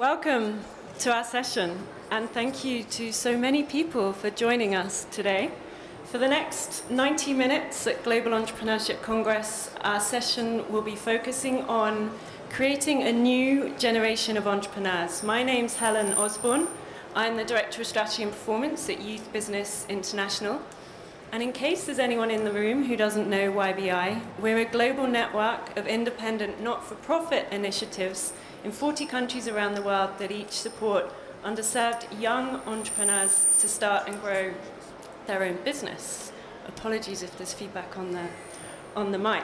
Welcome to our session, and thank you to so many people for joining us today. For the next 90 minutes at Global Entrepreneurship Congress, our session will be focusing on creating a new generation of entrepreneurs. My name's Helen Osborne. I'm the Director of Strategy and Performance at Youth Business International. And in case there's anyone in the room who doesn't know YBI, we're a global network of independent, not-for-profit initiatives in 40 countries around the world that each support underserved young entrepreneurs to start and grow their own business. Apologies if there's feedback on the mic.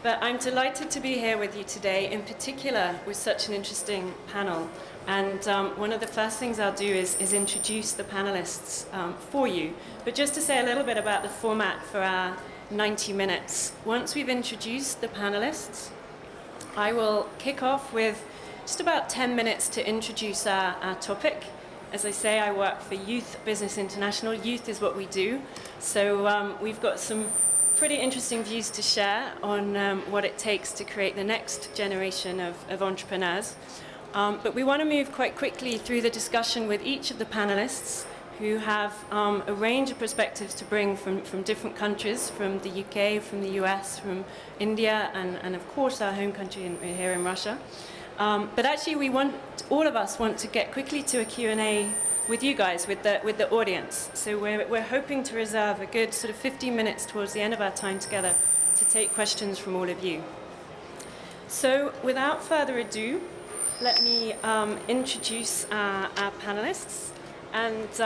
But I'm delighted to be here with you today, in particular with such an interesting panel. And one of the first things I'll do is introduce the panelists for you. But just to say a little bit about the format for our 90 minutes. Once we've introduced the panelists, I will kick off with just about 10 minutes to introduce our topic. As I say, I work for Youth Business International. Youth is what we do. So we've got some pretty interesting views to share on what it takes to create the next generation of entrepreneurs. But we want to move quite quickly through the discussion with each of the panelists who have a range of perspectives to bring from different countries, from the UK, from the US, from India, and of course our home country here in Russia. But actually all of us want to get quickly to a Q&A with you guys, with the audience. So we're hoping to reserve a good sort of 15 minutes towards the end of our time together to take questions from all of you. So without further ado, let me introduce our panelists. And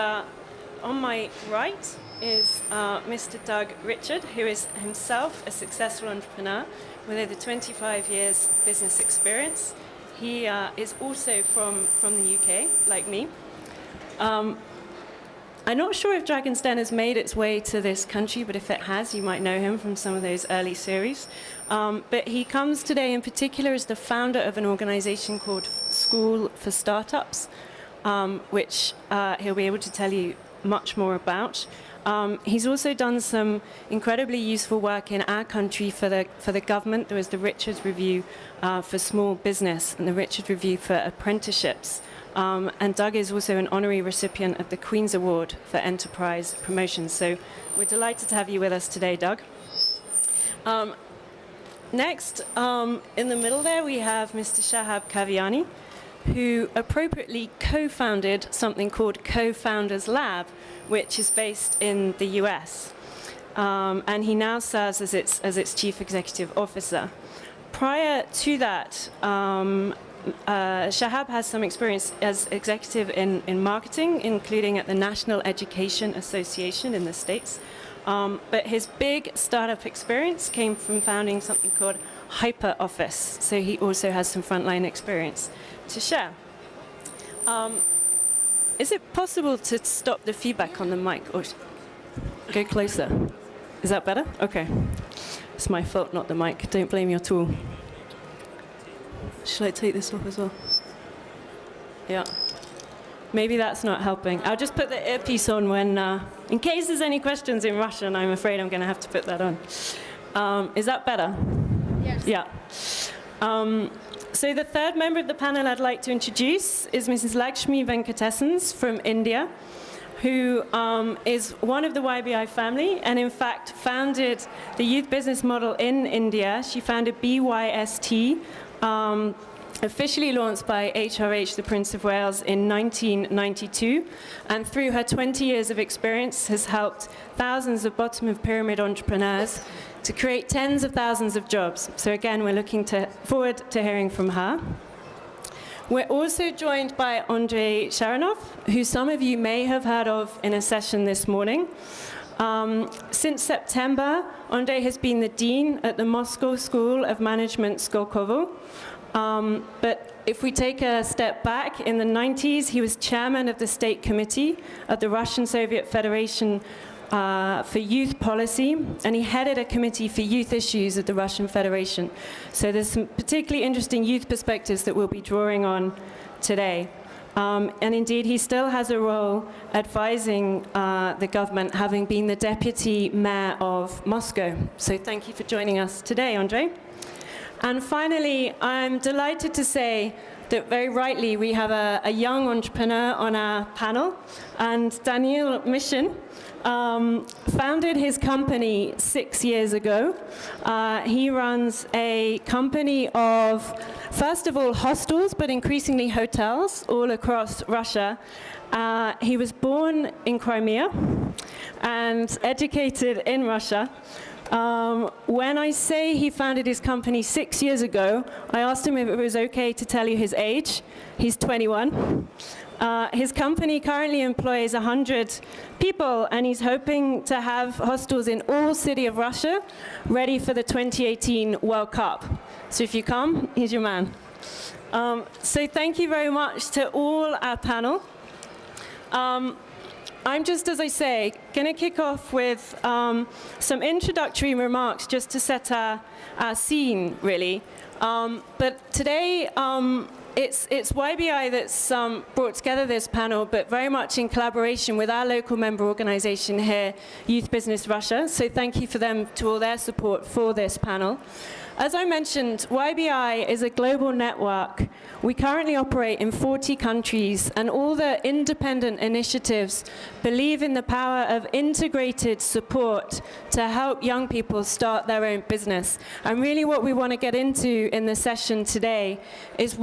on my right is Mr. Doug Richard, who is himself a successful entrepreneur with over 25 years business experience. He is also from the UK, like me. I'm not sure if Dragon's Den has made its way to this country, but if it has, you might know him from some of those early series. But he comes today in particular as the founder of an organization called School for Startups, which he'll be able to tell you much more about. He's also done some incredibly useful work in our country for the government. There was the Richards Review for small business and the Richards Review for apprenticeships. And Doug is also an honorary recipient of the Queen's Award for Enterprise Promotion. So we're delighted to have you with us today, Doug. Next, in the middle there, we have Mr. Shahab Kaviani, who appropriately co-founded something called CoFoundersLab, which is based in the US. And he now serves as its chief executive officer. Prior to that, Shahab has some experience as executive in marketing, including at the National Education Association in the States. But his big startup experience came from founding something called HyperOffice. So he also has some frontline experience to share. Is it possible to stop the feedback on the mic or go closer? Is that better? Okay. It's my fault, not the mic. Don't blame your tool. Should I take this off as well? Yeah. Maybe that's not helping. I'll just put the earpiece on when, in case there's any questions in Russian, I'm afraid I'm going to have to put that on. Is that better? Yes. Yeah. So the third member of the panel I'd like to introduce is Mrs. Lakshmi Venkatesan from India, who is one of the YBI family and in fact founded the youth business model in India. She founded BYST, officially launched by HRH, the Prince of Wales, in 1992, and through her 20 years of experience has helped thousands of bottom-of-pyramid entrepreneurs to create tens of thousands of jobs. So again, we're looking forward to hearing from her. We're also joined by Andrei Sharonov, who some of you may have heard of in a session this morning. Since September, Andrei has been the dean at the Moscow School of Management SKOLKOVO. But if we take a step back, in the 90s, he was chairman of the State Committee of the Russian Soviet Federation for Youth Policy, and he headed a committee for youth issues at the Russian Federation. So there's some particularly interesting youth perspectives that we'll be drawing on today. And indeed, he still has a role advising the government, having been the deputy mayor of Moscow. So thank you for joining us today, Andrei. And finally, I'm delighted to say that very rightly we have a young entrepreneur on our panel, and Daniel Mishyn founded his company 6 years ago. He runs a company of, first of all, hostels, but increasingly hotels all across Russia. He was born in Crimea and educated in Russia. When I say he founded his company 6 years ago, I asked him if it was okay to tell you his age. He's 21. His company currently employs 100 people, and he's hoping to have hostels in all cities of Russia ready for the 2018 World Cup. So if you come, he's your man. So thank you very much to all our panel. I'm just, as I say, going to kick off with some introductory remarks just to set our scene, really. But today, it's YBI that's brought together this panel, but very much in collaboration with our local member organization here, Youth Business Russia. So thank you for them, to all their support for this panel. As I mentioned, YBI is a global network. We currently operate in 40 countries, and all the independent initiatives believe in the power of integrated support to help young people start their own business. And really what we want to get into in the session today is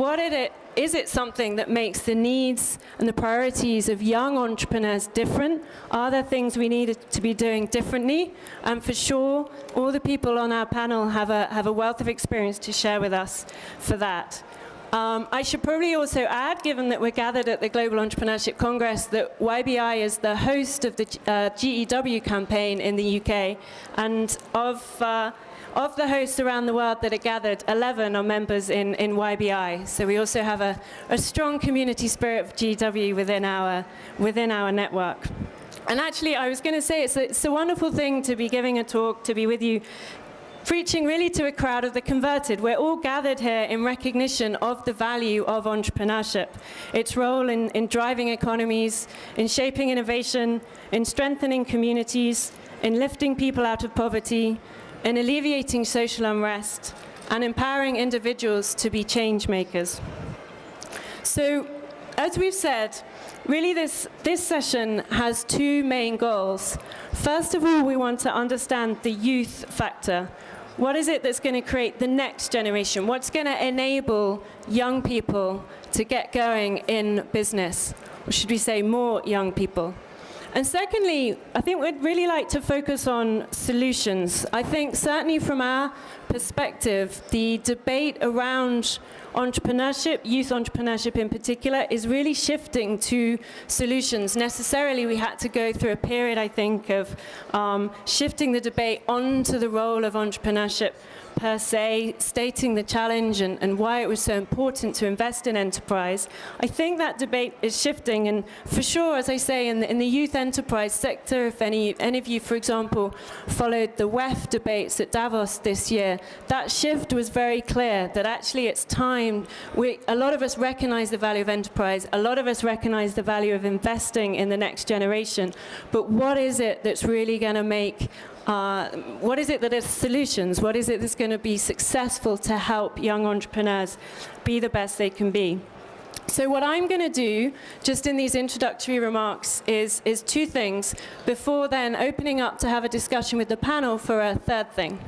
is it something that makes the needs and the priorities of young entrepreneurs different? Are there things we need to be doing differently? And for sure, all the people on our panel have a wealth of experience to share with us for that. I should probably also add, given that we're gathered at the Global Entrepreneurship Congress, that YBI is the host of the GEW campaign in the UK, and of the hosts around the world that are gathered, 11 are members in YBI. So we also have a strong community spirit of GEW within our network. And actually, I was going to say, it's a wonderful thing to be giving a talk, to be with you, preaching really to a crowd of the converted. We're all gathered here in recognition of the value of entrepreneurship, its role in driving economies, in shaping innovation, in strengthening communities, in lifting people out of poverty, in alleviating social unrest, and empowering individuals to be change makers. So, as we've said, really this session has two main goals. First of all, we want to understand the youth factor. What is it that's going to create the next generation? What's going to enable young people to get going in business? Or should we say more young people? And secondly, I think we'd really like to focus on solutions. I think certainly from our perspective, the debate around entrepreneurship, youth entrepreneurship in particular, is really shifting to solutions. Necessarily, we had to go through a period, I think, of shifting the debate onto the role of entrepreneurship per se, stating the challenge and why it was so important to invest in enterprise. I think that debate is shifting, and for sure, as I say, in the youth enterprise sector, if any of you, for example, followed the WEF debates at Davos this year, that shift was very clear, that actually it's time. A lot of us recognize the value of enterprise, a lot of us recognize the value of investing in the next generation, but what is it that's really going to make what is it that is solutions? What is it that's going to be successful to help young entrepreneurs be the best they can be? So what I'm going to do, just in these introductory remarks, is two things, before then opening up to have a discussion with the panel for a third thing.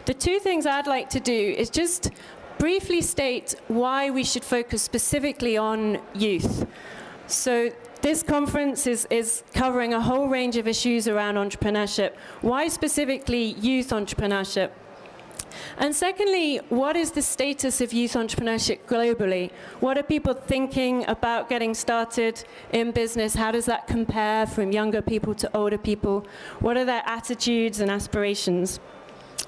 The two things I'd like to do is just briefly state why we should focus specifically on youth. So this conference is covering a whole range of issues around entrepreneurship. Why specifically youth entrepreneurship? And secondly, what is the status of youth entrepreneurship globally? What are people thinking about getting started in business? How does that compare from younger people to older people? What are their attitudes and aspirations?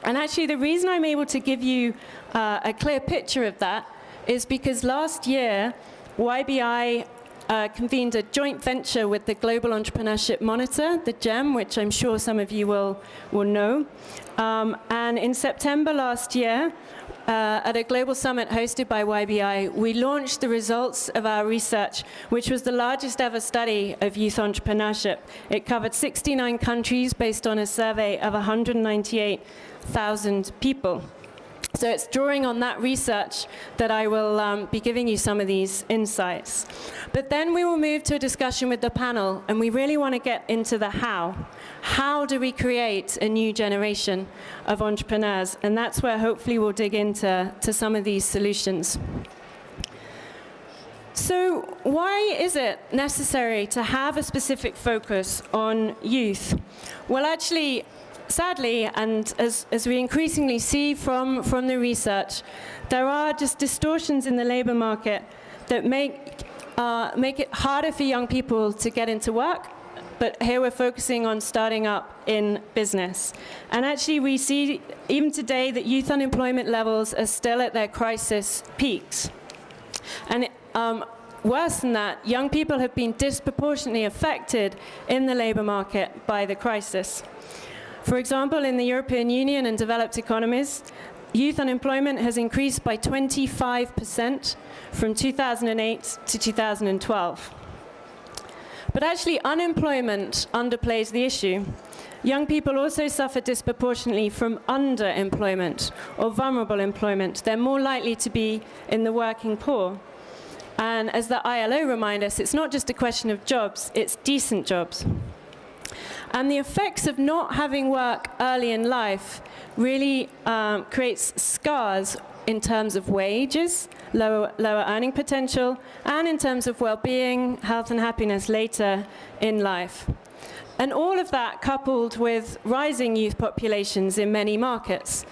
And actually, the reason I'm able to give you a clear picture of that is because last year, YBI convened a joint venture with the Global Entrepreneurship Monitor, the GEM, which I'm sure some of you will know. And in September last year, at a global summit hosted by YBI, we launched the results of our research, which was the largest ever study of youth entrepreneurship. It covered 69 countries based on a survey of 198,000 people. So it's drawing on that research that I will be giving you some of these insights. But then we will move to a discussion with the panel, and we really want to get into the how. How do we create a new generation of entrepreneurs? And that's where hopefully we'll dig into some of these solutions. So why is it necessary to have a specific focus on youth? Well, actually, sadly, and as we increasingly see from the research, there are just distortions in the labor market that make it harder for young people to get into work. But here we're focusing on starting up in business. And actually, we see even today that youth unemployment levels are still at their crisis peaks. And worse than that, young people have been disproportionately affected in the labor market by the crisis. For example, in the European Union and developed economies, youth unemployment has increased by 25% from 2008 to 2012. But actually, unemployment underplays the issue. Young people also suffer disproportionately from underemployment or vulnerable employment. They're more likely to be in the working poor. And as the ILO remind us, it's not just a question of jobs, it's decent jobs. And the effects of not having work early in life really creates scars in terms of wages, lower earning potential, and in terms of well-being, health and happiness later in life. And all of that coupled with rising youth populations in many markets.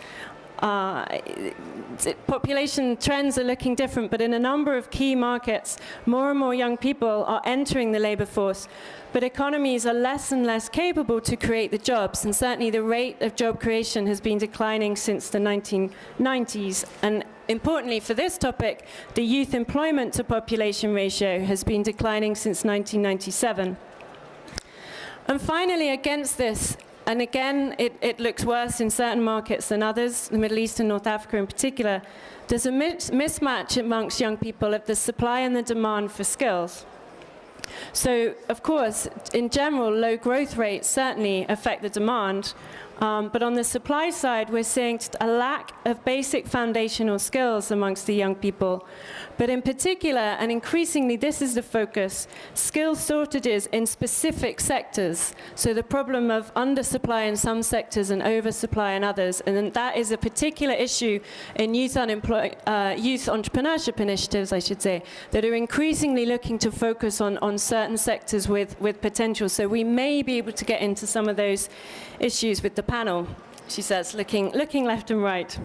Population trends are looking different, but in a number of key markets, more and more young people are entering the labor force, but economies are less and less capable to create the jobs, and certainly the rate of job creation has been declining since the 1990s. And importantly for this topic, the youth employment to population ratio has been declining since 1997. And finally, against this, and again, it looks worse in certain markets than others, the Middle East and North Africa in particular. There's a mismatch amongst young people of the supply and the demand for skills. So, of course, in general, low growth rates certainly affect the demand. But on the supply side, we're seeing a lack of basic foundational skills amongst the young people. But in particular, and increasingly this is the focus, skill shortages in specific sectors. So the problem of undersupply in some sectors and oversupply in others. And then that is a particular issue in youth entrepreneurship initiatives, I should say, that are increasingly looking to focus on certain sectors with potential. So we may be able to get into some of those issues with the panel, she says, looking left and right.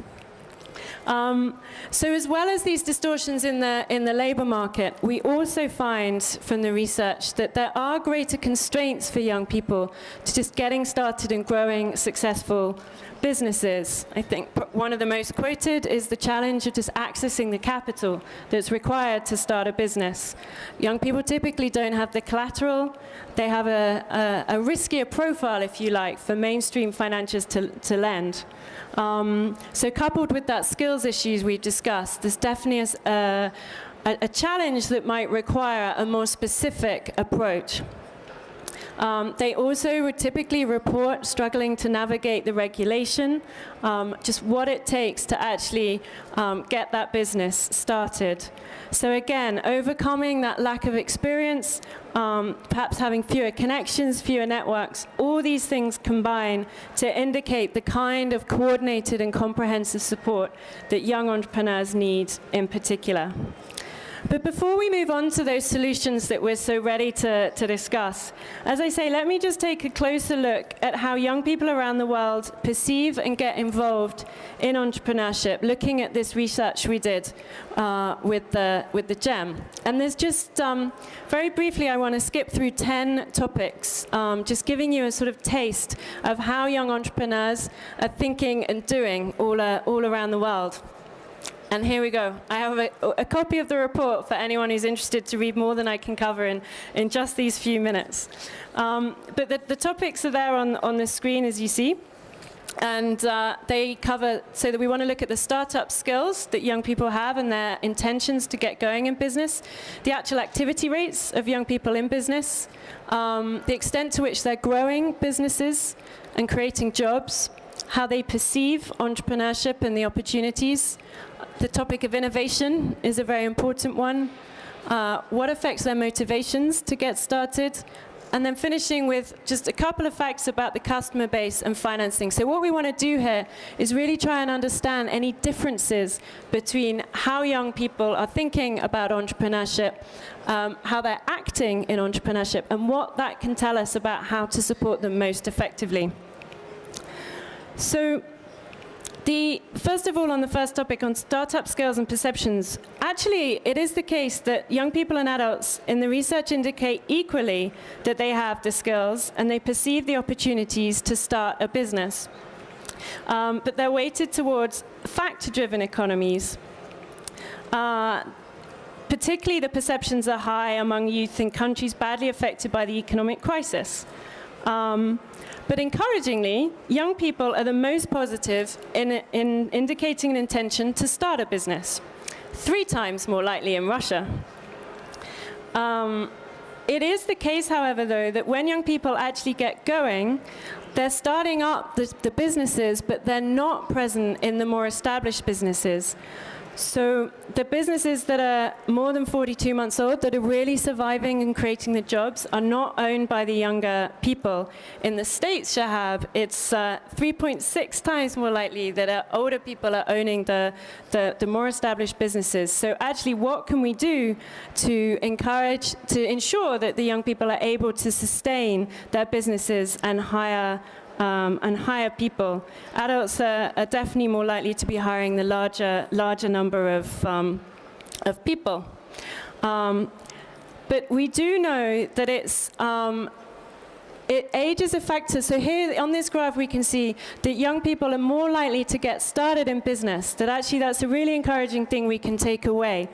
So as well as these distortions in the labor market, we also find from the research that there are greater constraints for young people to just getting started and growing successful businesses. I think one of the most quoted is the challenge of just accessing the capital that's required to start a business. Young people typically don't have the collateral. They have a riskier profile, if you like, for mainstream financiers to lend. So coupled with that skills issues we've discussed, there's definitely a challenge that might require a more specific approach. They also would typically report struggling to navigate the regulation, just what it takes to actually get that business started. So again, overcoming that lack of experience, perhaps having fewer connections, fewer networks, all these things combine to indicate the kind of coordinated and comprehensive support that young entrepreneurs need in particular. But before we move on to those solutions that we're so ready to discuss, as I say, let me just take a closer look at how young people around the world perceive and get involved in entrepreneurship, looking at this research we did with the GEM. And there's just, very briefly, I want to skip through 10 topics, just giving you a sort of taste of how young entrepreneurs are thinking and doing all around the world. And here we go. I have a copy of the report for anyone who's interested to read more than I can cover in just these few minutes. But the topics are there on the screen, as you see. And they cover, so that we want to look at the startup skills that young people have and their intentions to get going in business, the actual activity rates of young people in business, the extent to which they're growing businesses and creating jobs, how they perceive entrepreneurship and the opportunities. The topic of innovation is a very important one. What affects their motivations to get started? And then finishing with just a couple of facts about the customer base and financing. So what we want to do here is really try and understand any differences between how young people are thinking about entrepreneurship, how they're acting in entrepreneurship, and what that can tell us about how to support them most effectively. So first of all, on the first topic on startup skills and perceptions, actually it is the case that young people and adults in the research indicate equally that they have the skills and they perceive the opportunities to start a business. But they're weighted towards fact-driven economies. Particularly the perceptions are high among youth in countries badly affected by the economic crisis. But encouragingly, young people are the most positive in indicating an intention to start a business, 3 times more likely in Russia. It is the case, however, though, that when young people actually get going, they're starting up the businesses, but they're not present in the more established businesses. So the businesses that are more than 42 months old, that are really surviving and creating the jobs, are not owned by the younger people. In the States, Shahab, it's 3.6 times more likely that older people are owning the more established businesses. So actually, what can we do to encourage, to ensure that the young people are able to sustain their businesses and hire people? Adults are definitely more likely to be hiring the larger number of people. But we do know that age is a factor. So here on this graph we can see that young people are more likely to get started in business, that actually that's a really encouraging thing we can take away.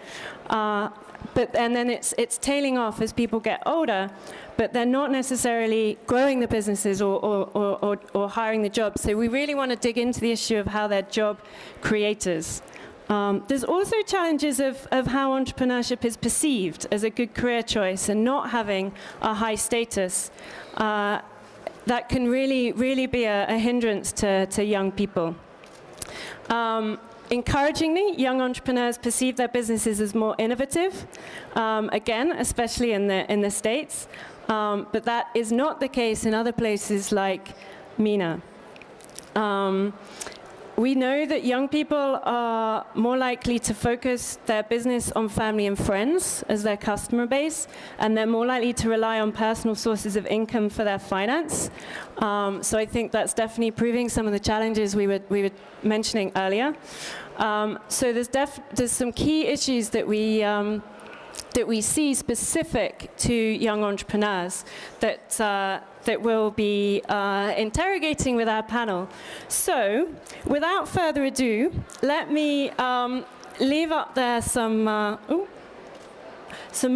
And then it's tailing off as people get older, but they're not necessarily growing the businesses or hiring the jobs. So we really want to dig into the issue of how they're job creators. There's also challenges of how entrepreneurship is perceived as a good career choice and not having a high status. That can really be a hindrance to young people. Encouragingly, young entrepreneurs perceive their businesses as more innovative, again, especially in the States. But that is not the case in other places like MENA. We know that young people are more likely to focus their business on family and friends as their customer base, and they're more likely to rely on personal sources of income for their finance. So I think that's definitely proving some of the challenges we were mentioning earlier. So there's some key issues that we see specific to young entrepreneurs that we'll be interrogating with our panel. So, without further ado, let me leave up there some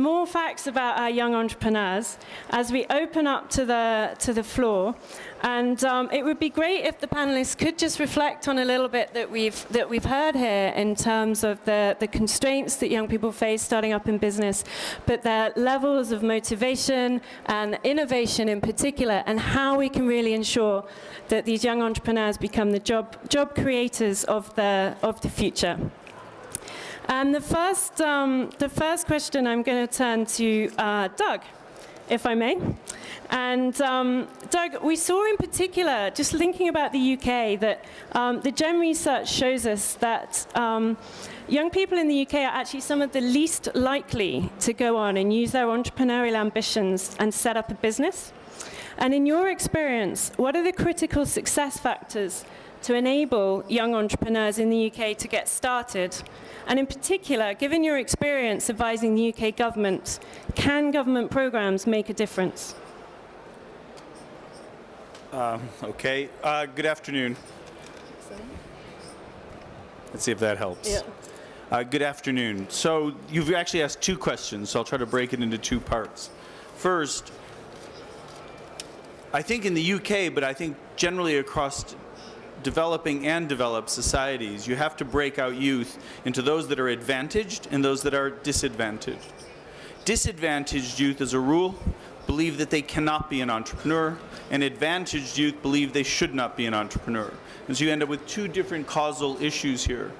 more facts about our young entrepreneurs as we open up to the floor. And it would be great if the panelists could just reflect on a little bit that we've heard here in terms of the constraints that young people face starting up in business, but their levels of motivation and innovation in particular, and how we can really ensure that these young entrepreneurs become the job creators of the future. And the first question I'm going to turn to Doug, if I may. And Doug, we saw in particular, just thinking about the UK, that the GEM research shows us that young people in the UK are actually some of the least likely to go on and use their entrepreneurial ambitions and set up a business. And in your experience, what are the critical success factors to enable young entrepreneurs in the UK to get started? And in particular, given your experience advising the UK government, can government programs make a difference? Okay. Good afternoon. Let's see if that helps. Yeah. Good afternoon. So you've actually asked 2 questions, so I'll try to break it into 2 parts. First, I think in the UK, but I think generally across developing and developed societies, you have to break out youth into those that are advantaged and those that are disadvantaged. Disadvantaged youth, as a rule, believe that they cannot be an entrepreneur, and advantaged youth believe they should not be an entrepreneur. And so you end up with two different causal issues here.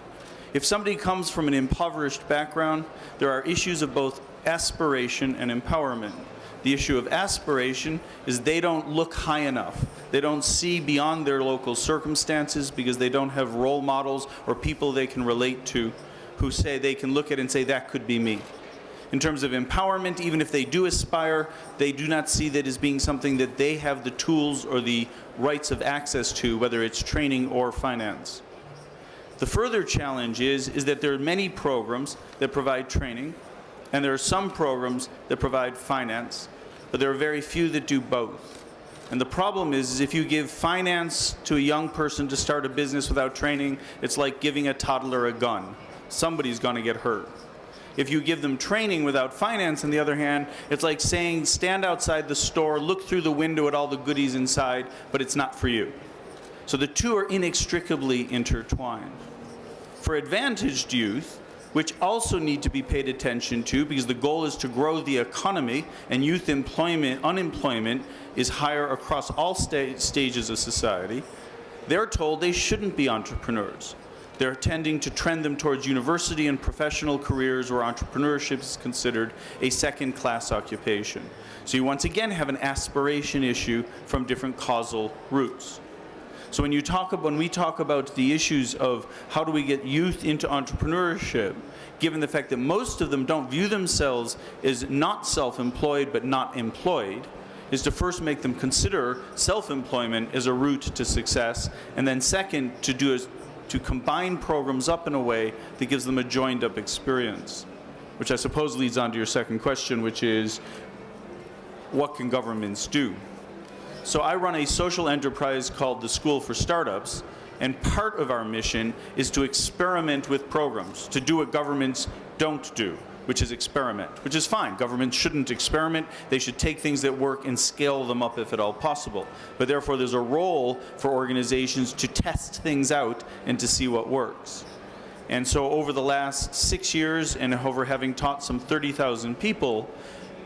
If somebody comes from an impoverished background, there are issues of both aspiration and empowerment. The issue of aspiration is they don't look high enough. They don't see beyond their local circumstances because they don't have role models or people they can relate to who say they can look at and say, that could be me. In terms of empowerment, even if they do aspire, they do not see that as being something that they have the tools or the rights of access to, whether it's training or finance. The further challenge is that there are many programs that provide training, and there are some programs that provide finance, but there are very few that do both. And the problem is if you give finance to a young person to start a business without training, it's like giving a toddler a gun. Somebody's going to get hurt. If you give them training without finance, on the other hand, it's like saying, stand outside the store, look through the window at all the goodies inside, but it's not for you. So the two are inextricably intertwined. For advantaged youth, which also need to be paid attention to because the goal is to grow the economy, and youth unemployment is higher across all stages of society, they're told they shouldn't be entrepreneurs. They're tending to trend them towards university and professional careers where entrepreneurship is considered a second-class occupation. So you once again have an aspiration issue from different causal roots. So when we talk about the issues of how do we get youth into entrepreneurship, given the fact that most of them don't view themselves as not self-employed but not employed, is to first make them consider self-employment as a route to success, and then second, to combine programs up in a way that gives them a joined-up experience, which I suppose leads on to your second question, which is, what can governments do? So I run a social enterprise called the School for Startups, and part of our mission is to experiment with programs, to do what governments don't do, which is experiment, which is fine. Governments shouldn't experiment. They should take things that work and scale them up if at all possible. But therefore, there's a role for organizations to test things out and to see what works. And so over the last 6 years, and over having taught some 30,000 people,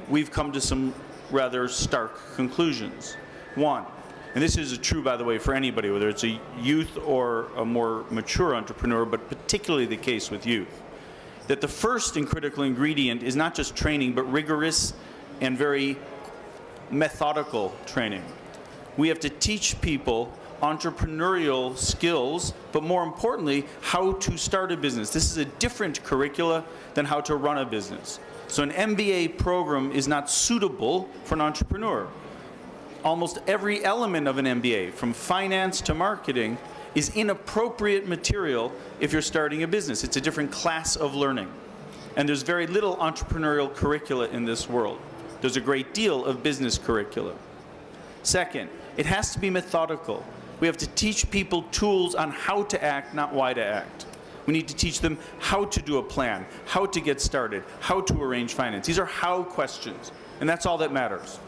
we've come to some rather stark conclusions. One, and this is true, by the way, for anybody, whether it's a youth or a more mature entrepreneur, but particularly the case with youth, that the first and critical ingredient is not just training, but rigorous and very methodical training. We have to teach people entrepreneurial skills, but more importantly, how to start a business. This is a different curricula than how to run a business. So an MBA program is not suitable for an entrepreneur. Almost every element of an MBA, from finance to marketing, is inappropriate material if you're starting a business. It's a different class of learning. And there's very little entrepreneurial curricula in this world. There's a great deal of business curricula. Second, it has to be methodical. We have to teach people tools on how to act, not why to act. We need to teach them how to do a plan, how to get started, how to arrange finance. These are how questions, and that's all that matters.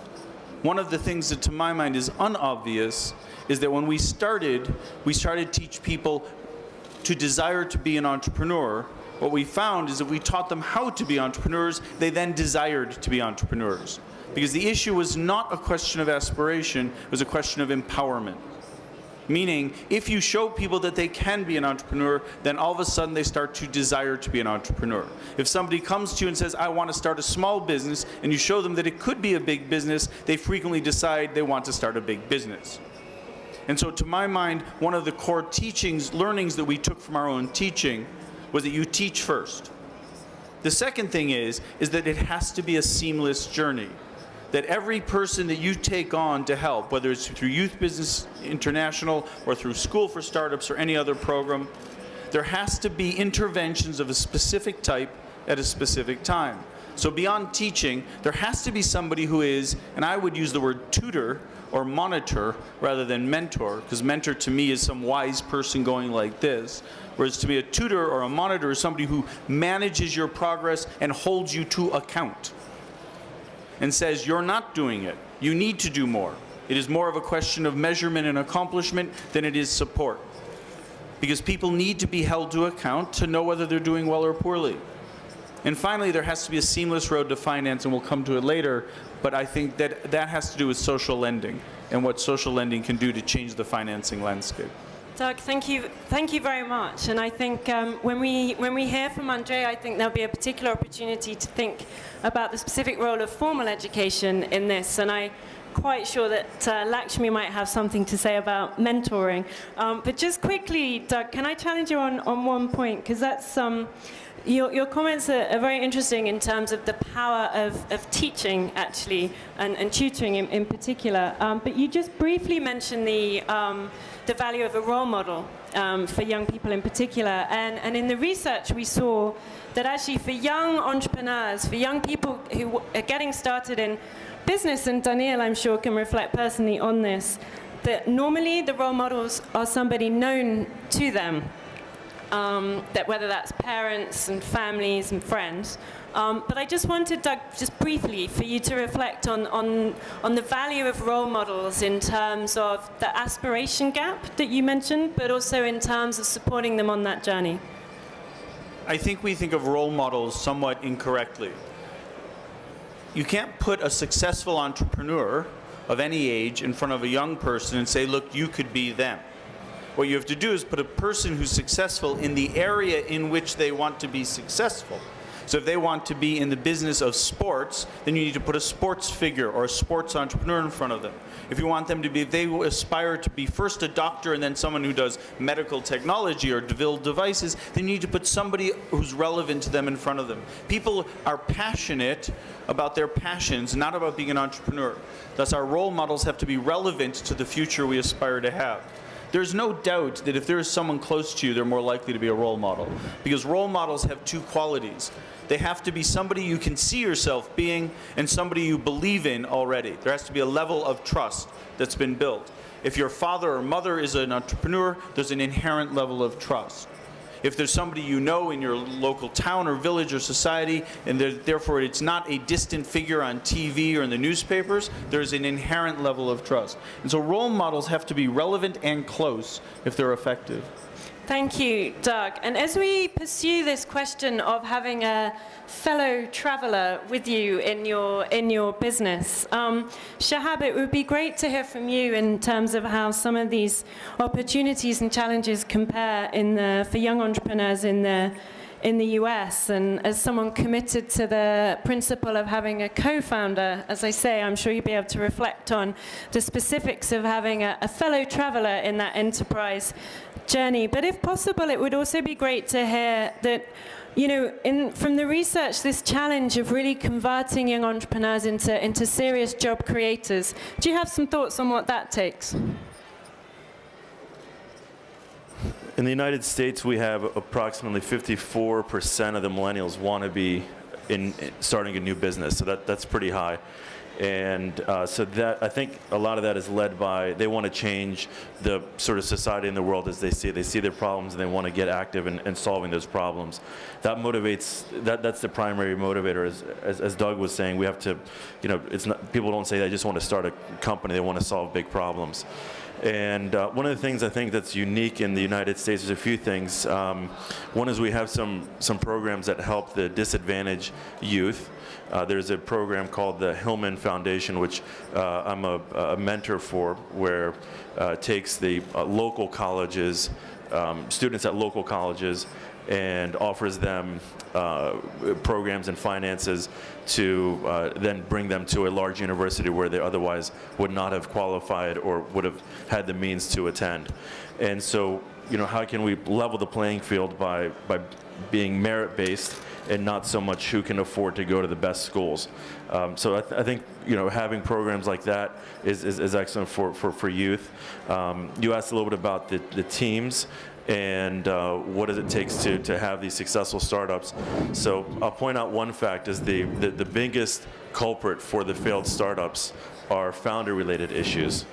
One of the things that to my mind is unobvious is that when we started to teach people to desire to be an entrepreneur. What we found is that we taught them how to be entrepreneurs, they then desired to be entrepreneurs. Because the issue was not a question of aspiration, it was a question of empowerment. Meaning, if you show people that they can be an entrepreneur, then all of a sudden they start to desire to be an entrepreneur. If somebody comes to you and says, I want to start a small business, and you show them that it could be a big business, they frequently decide they want to start a big business. And so to my mind, one of the core learnings that we took from our own teaching was that you teach first. The second thing is that it has to be a seamless journey. That every person that you take on to help, whether it's through Youth Business International or through School for Startups or any other program, there has to be interventions of a specific type at a specific time. So beyond teaching, there has to be somebody who is, and I would use the word tutor or monitor rather than mentor, because mentor to me is some wise person going like this, whereas to me a tutor or a monitor is somebody who manages your progress and holds you to account. And says, you're not doing it. You need to do more. It is more of a question of measurement and accomplishment than it is support. Because people need to be held to account to know whether they're doing well or poorly. And finally, there has to be a seamless road to finance, and we'll come to it later, but I think that that has to do with social lending and what social lending can do to change the financing landscape. Doug, thank you very much. And I think when we hear from Andrei, I think there'll be a particular opportunity to think about the specific role of formal education in this. And I'm quite sure that Lakshmi might have something to say about mentoring. But just quickly, Doug, can I challenge you on one point? Because that's your comments are very interesting in terms of the power of teaching, actually, and tutoring in particular. But you just briefly mentioned the value of a role model for young people in particular. And in the research, we saw that actually for young entrepreneurs, for young people who are getting started in business, and Daniel, I'm sure, can reflect personally on this, that normally the role models are somebody known to them. That whether that's parents and families and friends. But I just wanted, Doug, just briefly for you to reflect on the value of role models in terms of the aspiration gap that you mentioned, but also in terms of supporting them on that journey. I think we think of role models somewhat incorrectly. You can't put a successful entrepreneur of any age in front of a young person and say, look, you could be them. What you have to do is put a person who's successful in the area in which they want to be successful. So if they want to be in the business of sports, then you need to put a sports figure or a sports entrepreneur in front of them. If you want them to be, if they aspire to be first a doctor and then someone who does medical technology or build devices, then you need to put somebody who's relevant to them in front of them. People are passionate about their passions, not about being an entrepreneur. Thus, our role models have to be relevant to the future we aspire to have. There's no doubt that if there is someone close to you, they're more likely to be a role model. Because role models have two qualities. They have to be somebody you can see yourself being and somebody you believe in already. There has to be a level of trust that's been built. If your father or mother is an entrepreneur, there's an inherent level of trust. If there's somebody you know in your local town or village or society, and therefore it's not a distant figure on TV or in the newspapers, there's an inherent level of trust. And so role models have to be relevant and close if they're effective. Thank you, Doug. And as we pursue this question of having a fellow traveler with you in your business, Shahab, it would be great to hear from you in terms of how some of these opportunities and challenges compare for young entrepreneurs in the US. And as someone committed to the principle of having a co-founder, as I say, I'm sure you'll be able to reflect on the specifics of having a fellow traveler in that enterprise journey. But if possible, it would also be great to hear that, you know, from the research, this challenge of really converting young entrepreneurs into serious job creators. Do you have some thoughts on what that takes? In the United States, we have approximately 54% of the millennials want to be in starting a new business, so that's pretty high. And so that, I think a lot of that is led by, they want to change the sort of society in the world as they see it. They see their problems and they want to get active in solving those problems. That motivates, that's the primary motivator. As Doug was saying, we have to, you know, it's not, people don't say they just want to start a company, they want to solve big problems. And one of the things I think that's unique in the United States, there's a few things. One is we have some programs that help the disadvantaged youth. There's a program called the Hillman Foundation, which I'm a mentor for, where it takes the local colleges, students at local colleges, and offers them programs and finances to then bring them to a large university where they otherwise would not have qualified or would have had the means to attend. And so, you know, how can we level the playing field by being merit-based and not so much who can afford to go to the best schools? So I think, you know, having programs like that is excellent for youth. You asked a little bit about the teams and what does it take to have these successful startups. So I'll point out one fact is the biggest culprit for the failed startups are founder-related issues.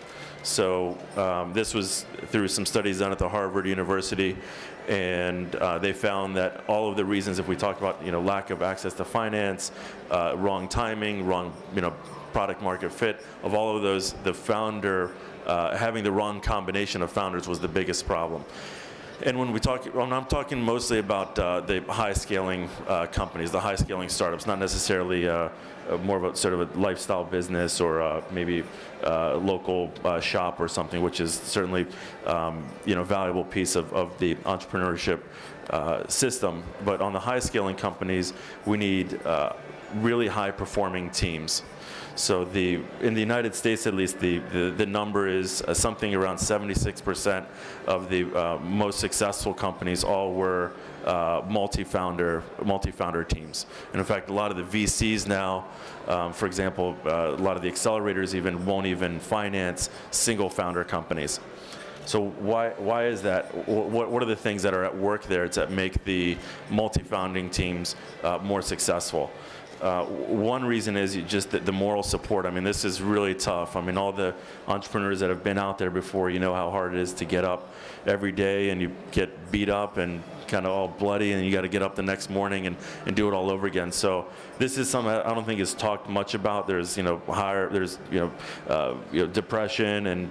So this was through some studies done at the Harvard University, and they found that all of the reasons, if we talk about, you know, lack of access to finance, wrong timing, wrong, you know, product market fit, of all of those, the founder, having the wrong combination of founders was the biggest problem. And when I'm talking mostly about the high-scaling companies, the high-scaling startups, not necessarily more of a sort of a lifestyle business or maybe local shop or something, which is certainly valuable piece of the entrepreneurship system. But on the high-scaling companies, we need really high-performing teams. So in the United States, at least, the number is something around 76% of the most successful companies all were multi-founder teams. And in fact, a lot of the VCs now, for example, a lot of the accelerators even won't even finance single-founder companies. So why is that? What are the things that are at work there that make the multi-founding teams more successful? One reason is just the moral support. I mean, this is really tough. I mean, all the entrepreneurs that have been out there before, you know how hard it is to get up every day and you get beat up and kind of all bloody and you got to get up the next morning and do it all over again. So this is something I don't think is talked much about. There's depression and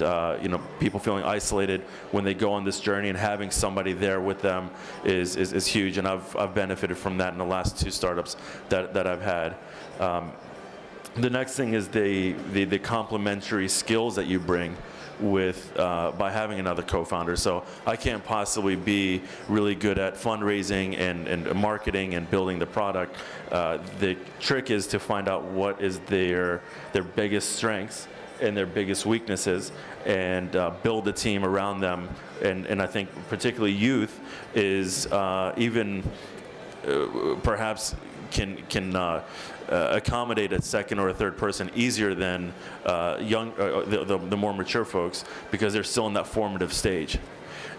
people feeling isolated when they go on this journey, and having somebody there with them is huge. And I've benefited from that in the last 2 startups that I've had. The next thing is the complementary skills that you bring with by having another co-founder. So I can't possibly be really good at fundraising and marketing and building the product. The trick is to find out what is their biggest strengths and their biggest weaknesses, and build a team around them. And I think particularly youth is even perhaps can accommodate a second or a third person easier than the more mature folks, because they're still in that formative stage.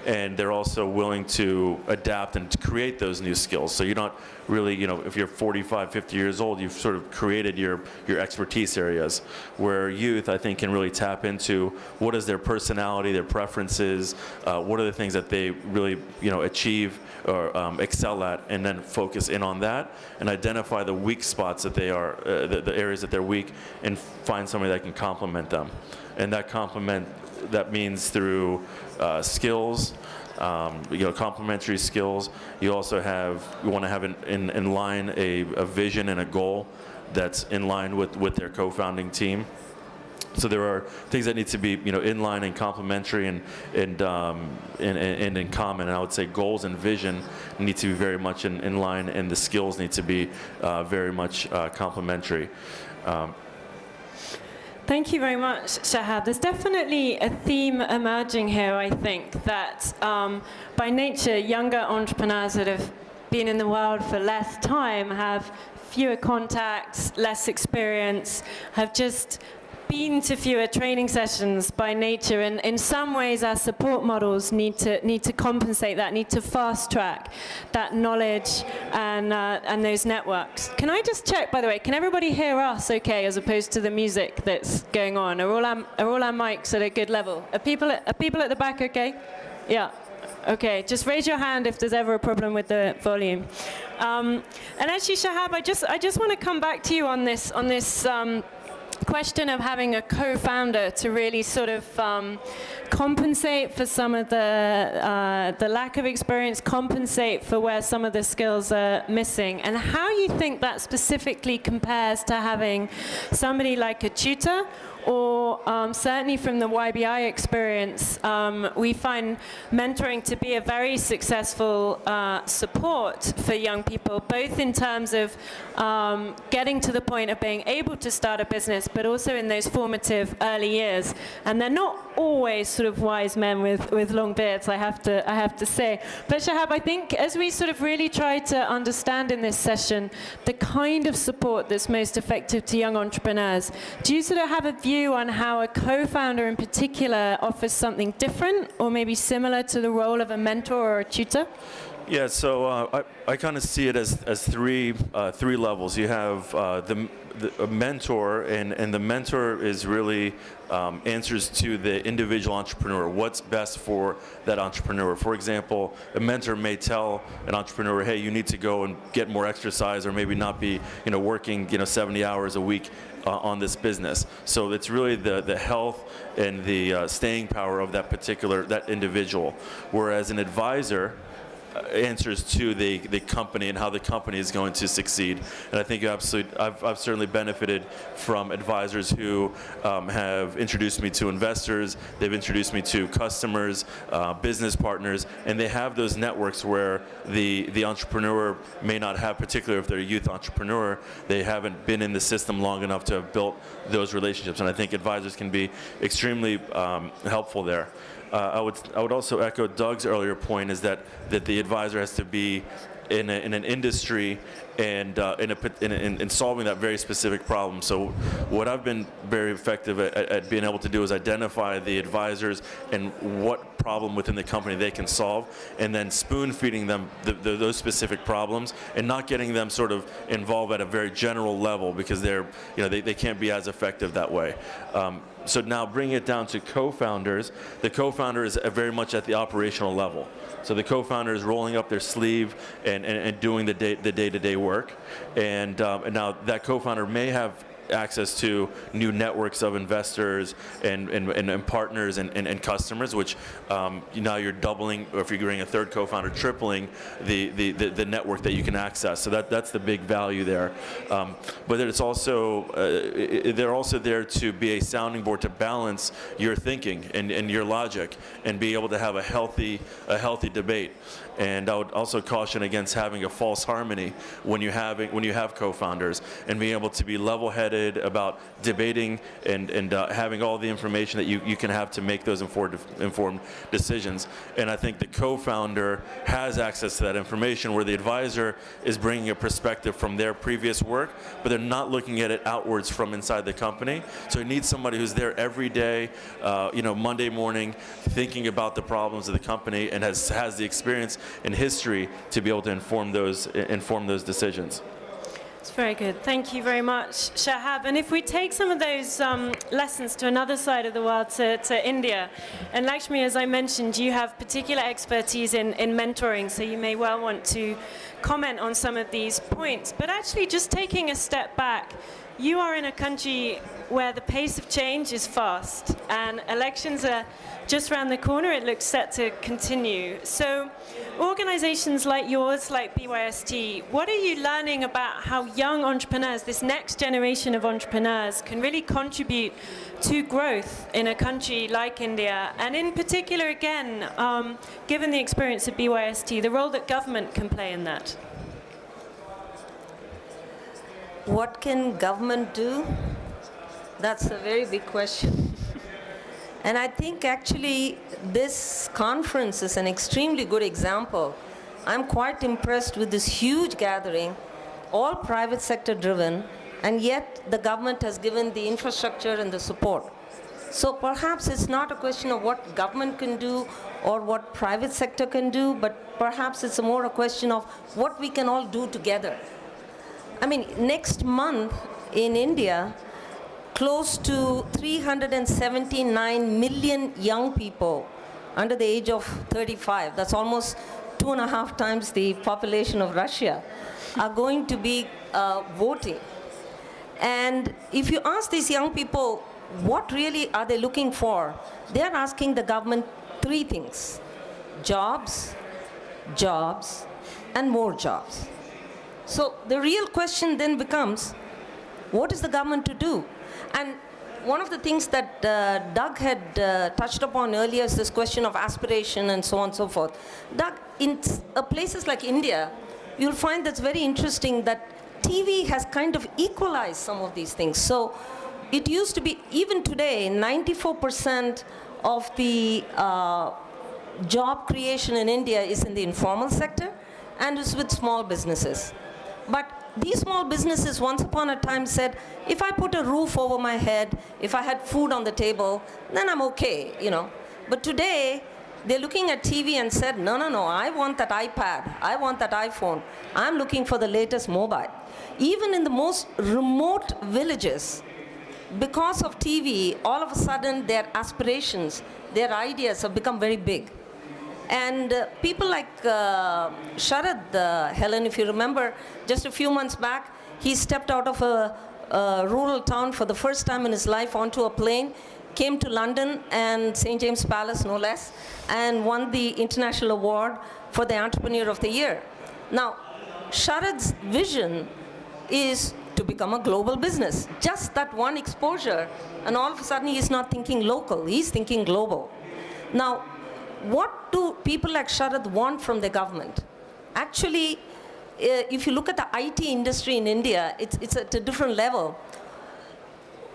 And they're also willing to adapt and to create those new skills. So you're not really, if you're 45, 50 years old, you've sort of created your expertise areas, where youth, I think, can really tap into what is their personality, their preferences, what are the things that they really, achieve or excel at, and then focus in on that and identify the weak spots that they are, the areas that they're weak, and find somebody that can complement them. And that means through skills, complementary skills. You also want to have in line a vision and a goal that's in line with their co-founding team. So there are things that need to be, in line and complementary and in common. And I would say goals and vision need to be very much in line, and the skills need to be very much complementary. Thank you very much, Shahab. There's definitely a theme emerging here, I think, that by nature, younger entrepreneurs that have been in the world for less time have fewer contacts, less experience, have just been to fewer training sessions by nature, and in some ways our support models need to compensate that, need to fast track that knowledge and those networks. Can I just check, by the way, can everybody hear us okay, as opposed to the music that's going on? Are all our mics at a good level? Are people at the back okay? Yeah. Okay, just raise your hand if there's ever a problem with the volume. And actually, Shahab, I just want to come back to you on this question of having a co-founder to really sort of compensate for some of the lack of experience, compensate for where some of the skills are missing, and how you think that specifically compares to having somebody like a tutor, or certainly from the YBI experience, we find mentoring to be a very successful support for young people, both in terms of getting to the point of being able to start a business, but also in those formative early years. And they're not always sort of wise men with long beards, I have to say. But Shahab, I think as we sort of really try to understand in this session the kind of support that's most effective to young entrepreneurs, do you sort of have a view on how a co-founder in particular offers something different or maybe similar to the role of a mentor or a tutor? Yeah, so I kind of see it as three levels. You have a mentor, and the mentor is really answers to the individual entrepreneur. What's best for that entrepreneur? For example, a mentor may tell an entrepreneur, "Hey, you need to go and get more exercise, or maybe not be, working, 70 hours a week on this business." So it's really the health and the staying power of that individual. Whereas an advisor answers to the company and how the company is going to succeed. And I think I've certainly benefited from advisors who have introduced me to investors, they've introduced me to customers, business partners, and they have those networks where the entrepreneur may not have, particularly if they're a youth entrepreneur, they haven't been in the system long enough to have built those relationships. And I think advisors can be extremely helpful there. I would also echo Doug's earlier point, is that the advisor has to be in an industry and in solving that very specific problem. So what I've been very effective at being able to do is identify the advisors and what problem within the company they can solve, and then spoon feeding them those specific problems, and not getting them sort of involved at a very general level, because they can't be as effective that way. So now bringing it down to co-founders, the co-founder is very much at the operational level. So the co-founder is rolling up their sleeve and doing the day-to-day work. And now that co-founder may have access to new networks of investors and partners and customers, which now you're doubling, or if you're doing a third co-founder, tripling the network that you can access. So that's the big value there. But it's also they're also there to be a sounding board to balance your thinking and your logic, and be able to have a healthy debate. And I would also caution against having a false harmony when you have co-founders, and being able to be level-headed about debating and having all the information that you can have to make those informed decisions. And I think the co-founder has access to that information, where the advisor is bringing a perspective from their previous work, but they're not looking at it outwards from inside the company. So you need somebody who's there every day, Monday morning, thinking about the problems of the company, and has the experience and history to be able to inform those decisions. It's very good. Thank you very much, Shahab. And if we take some of those lessons to another side of the world, to India, and Lakshmi, as I mentioned, you have particular expertise in mentoring, so you may well want to comment on some of these points. But actually, just taking a step back, you are in a country where the pace of change is fast, and elections are just around the corner. It looks set to continue. So organizations like yours, like BYST, what are you learning about how young entrepreneurs, this next generation of entrepreneurs, can really contribute to growth in a country like India? And in particular, again, given the experience of BYST, the role that government can play in that. What can government do? That's a very big question. And I think actually this conference is an extremely good example. I'm quite impressed with this huge gathering, all private sector driven, and yet the government has given the infrastructure and the support. So perhaps it's not a question of what government can do or what private sector can do, but perhaps it's more a question of what we can all do together. I mean, next month in India, close to 379 million young people under the age of 35, that's almost 2.5 times the population of Russia, are going to be voting. And if you ask these young people, what really are they looking for? They're asking the government 3 things: jobs, jobs, and more jobs. So the real question then becomes, what is the government to do? And one of the things that Doug had touched upon earlier is this question of aspiration and so on and so forth. Doug, in places like India, you'll find that's very interesting that TV has kind of equalized some of these things. So it used to be, even today, 94% of the job creation in India is in the informal sector and is with small businesses. But these small businesses once upon a time said, if I put a roof over my head, if I had food on the table, then I'm okay, you know. But today, They're looking at TV and said, no, no, no, I want that iPad, I want that iPhone. I'm looking for the latest mobile. Even in the most remote villages, because of TV, all of a sudden their aspirations, their ideas have become very big. And people like Sharad, Helen, if you remember, just a few months back, he stepped out of a rural town for the first time in his life onto a plane, came to London and St. James Palace, no less, and won the international award for the Entrepreneur of the Year. Now, Sharad's vision is to become a global business. Just that one exposure, and all of a sudden he's not thinking local, he's thinking global. Now, what do people like Sharad want from the government? Actually, if you look at the IT industry in India, it's at a different level.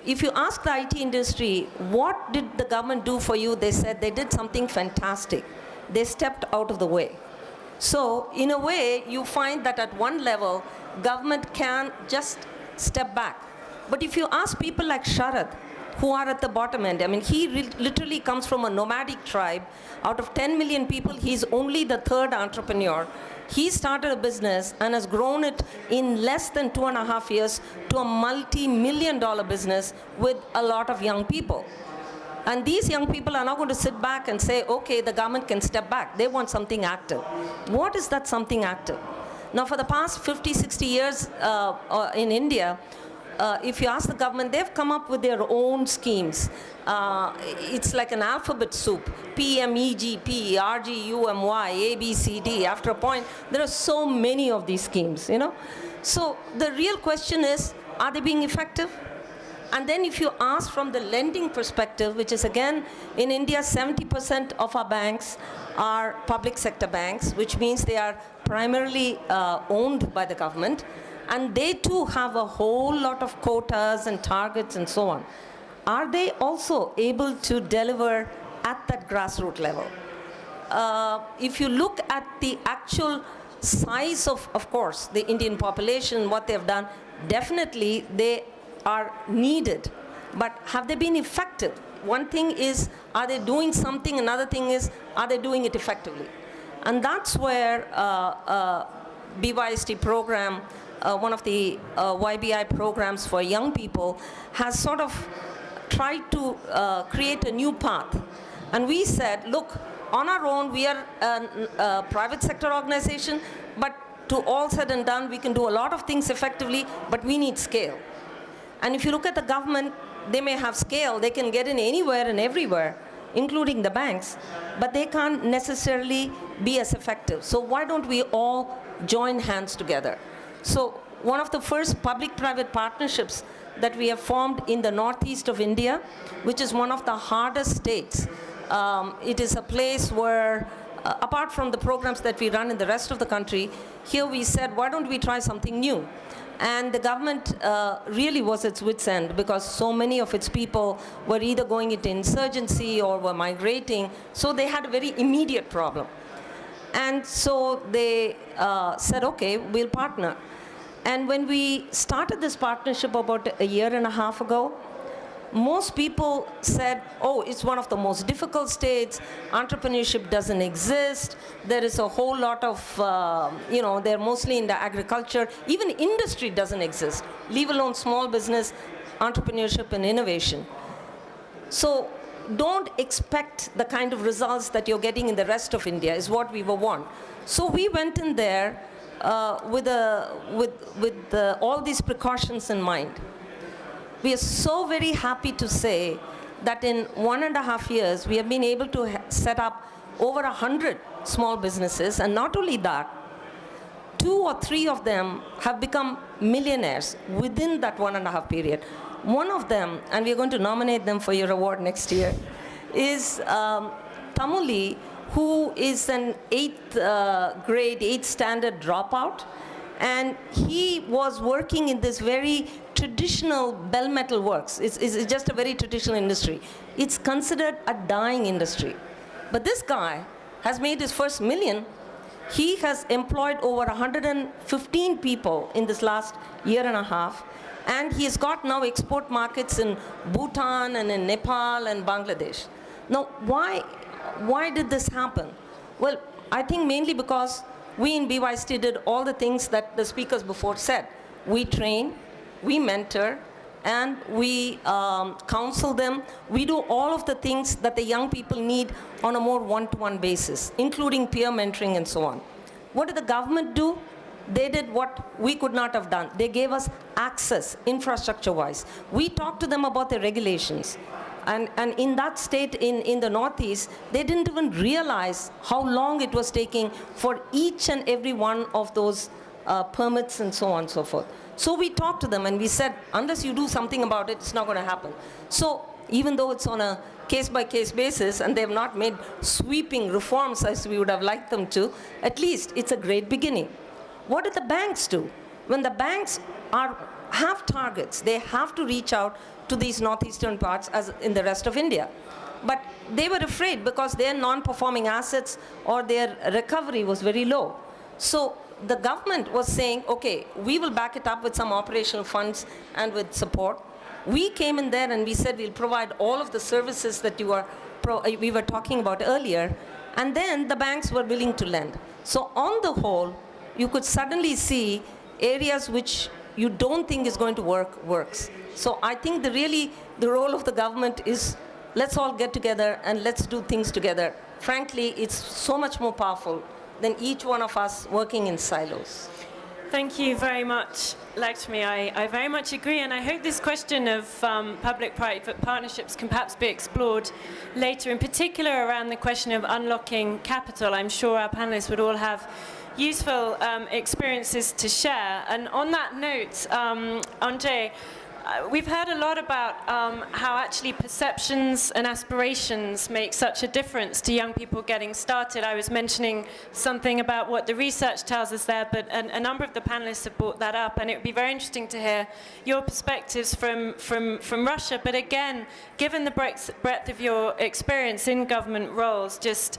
If you ask the IT industry, what did the government do for you? They said they did something fantastic. They stepped out of the way. So, in a way, you find that at one level, government can just step back. But if you ask people like Sharad, who are at the bottom end, I mean, he literally comes from a nomadic tribe. Out of 10 million people, he's only the third entrepreneur. He started a business and has grown it in less than 2.5 years to a multi-million-dollar business with a lot of young people. And these young people are not going to sit back and say, okay, the government can step back. They want something active. What is that something active? Now, for the past 50, 60 years in India, if you ask the government, they've come up with their own schemes. It's like an alphabet soup. PMEGP, RGUMY, ABCD. After a point, there are so many of these schemes, you know. So the real question is, are they being effective? And then if you ask from the lending perspective, which is again, in India, 70% of our banks are public sector banks, which means they are primarily owned by the government. And they too have a whole lot of quotas and targets and so on. Are they also able to deliver at that grassroots level? If you look at the actual size of course, the Indian population, what they've done, definitely they are needed. But have they been effective? One thing is, are they doing something? Another thing is, are they doing it effectively? And that's where BYST program, one of the YBI programs for young people, has sort of tried to create a new path. And we said, look, on our own, we are a private sector organization, but to all said and done, we can do a lot of things effectively, but we need scale. And if you look at the government, they may have scale, they can get in anywhere and everywhere, including the banks, but they can't necessarily be as effective. So why don't we all join hands together? So one of the first public-private partnerships that we have formed in the northeast of India, which is one of the hardest states. It is a place where, apart from the programs that we run in the rest of the country, here we said, why don't we try something new? And the government really was at its wit's end because so many of its people were either going into insurgency or were migrating, so they had a very immediate problem. And so they said, okay, we'll partner. And when we started this partnership about 1.5 years ago, most people said, oh, it's one of the most difficult states, entrepreneurship doesn't exist, there is a whole lot of, they're mostly in the agriculture, even industry doesn't exist, leave alone small business, entrepreneurship and innovation. So don't expect the kind of results that you're getting in the rest of India is what we want. So we went in there with all these precautions in mind. We are so very happy to say that in 1.5 years, we have been able to set up over 100 small businesses, and not only that, 2 or 3 of them have become millionaires within that 1.5 period. One of them, and we're going to nominate them for your award next year, is Tamuli, who is an 8th grade, 8th standard dropout. And he was working in this very traditional bell metal works. It's just a very traditional industry. It's considered a dying industry. But this guy has made his first million. He has employed over 115 people in this last 1.5 years. And he has got now export markets in Bhutan and in Nepal and Bangladesh. Now, why why did this happen? Well, I think mainly because we in BYST did all the things that the speakers before said. We train, we mentor, and we counsel them. We do all of the things that the young people need on a more one-to-one basis, including peer mentoring and so on. What did the government do? They did what we could not have done. They gave us access, infrastructure-wise. We talked to them about the regulations. And in that state, in the Northeast, they didn't even realize how long it was taking for each and every one of those permits and so on and so forth. So we talked to them and we said, unless you do something about it, it's not going to happen. So even though it's on a case-by-case basis and they have not made sweeping reforms as we would have liked them to, at least it's a great beginning. What did the banks do? When the banks have targets, they have to reach out to these northeastern parts as in the rest of India. But they were afraid because their non-performing assets or their recovery was very low. So the government was saying, okay, we will back it up with some operational funds and with support. We came in there and we said we'll provide all of the services that we were talking about earlier, and then the banks were willing to lend. So on the whole, you could suddenly see areas which you don't think is going to work, works. So I think the role of the government is let's all get together and let's do things together. Frankly, it's so much more powerful than each one of us working in silos. Thank you very much, Lakshmi. I very much agree, and I hope this question of public-private partnerships can perhaps be explored later, in particular around the question of unlocking capital. I'm sure our panelists would all have useful experiences to share. And on that note, Andrei, we've heard a lot about how actually perceptions and aspirations make such a difference to young people getting started. I was mentioning something about what the research tells us there, but a number of the panelists have brought that up, and it would be very interesting to hear your perspectives from Russia. But again, given the breadth of your experience in government roles, just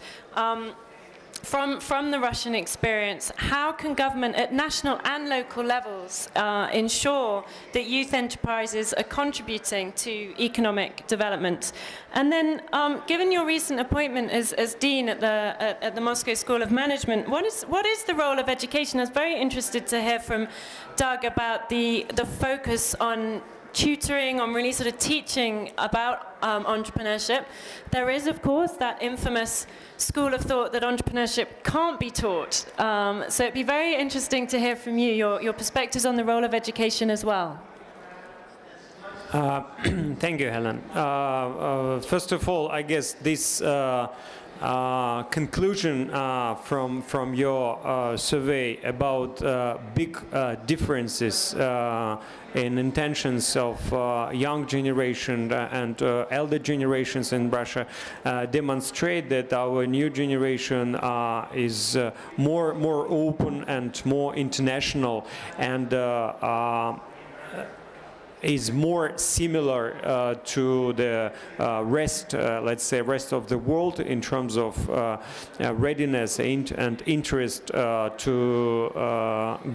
from the Russian experience, how can government at national and local levels ensure that youth enterprises are contributing to economic development? And then, given your recent appointment as Dean at the Moscow School of Management, what is the role of education? I was very interested to hear from Doug about the focus on tutoring, on really sort of teaching about entrepreneurship. There is, of course, that infamous school of thought that entrepreneurship can't be taught. So it'd be very interesting to hear from you, your perspectives on the role of education as well. Thank you, Helen. First of all, I guess this conclusion from your survey about big differences in intentions of young generation and elder generations in Russia demonstrate that our new generation is more open and more international and is more similar to the rest, let's say, rest of the world in terms of readiness and interest to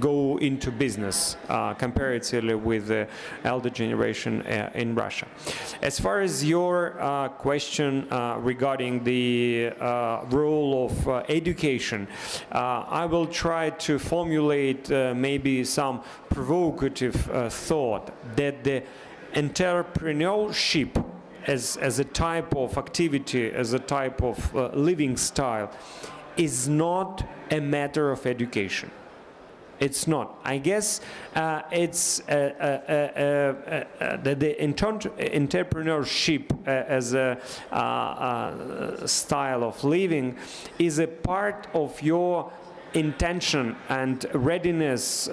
go into business comparatively with the elder generation in Russia. As far as your question regarding the role of education, I will try to formulate maybe some provocative thought that the entrepreneurship as a type of activity, as a type of living style, is not a matter of education. It's not. I guess it's the entrepreneurship as a style of living is a part of your intention and readiness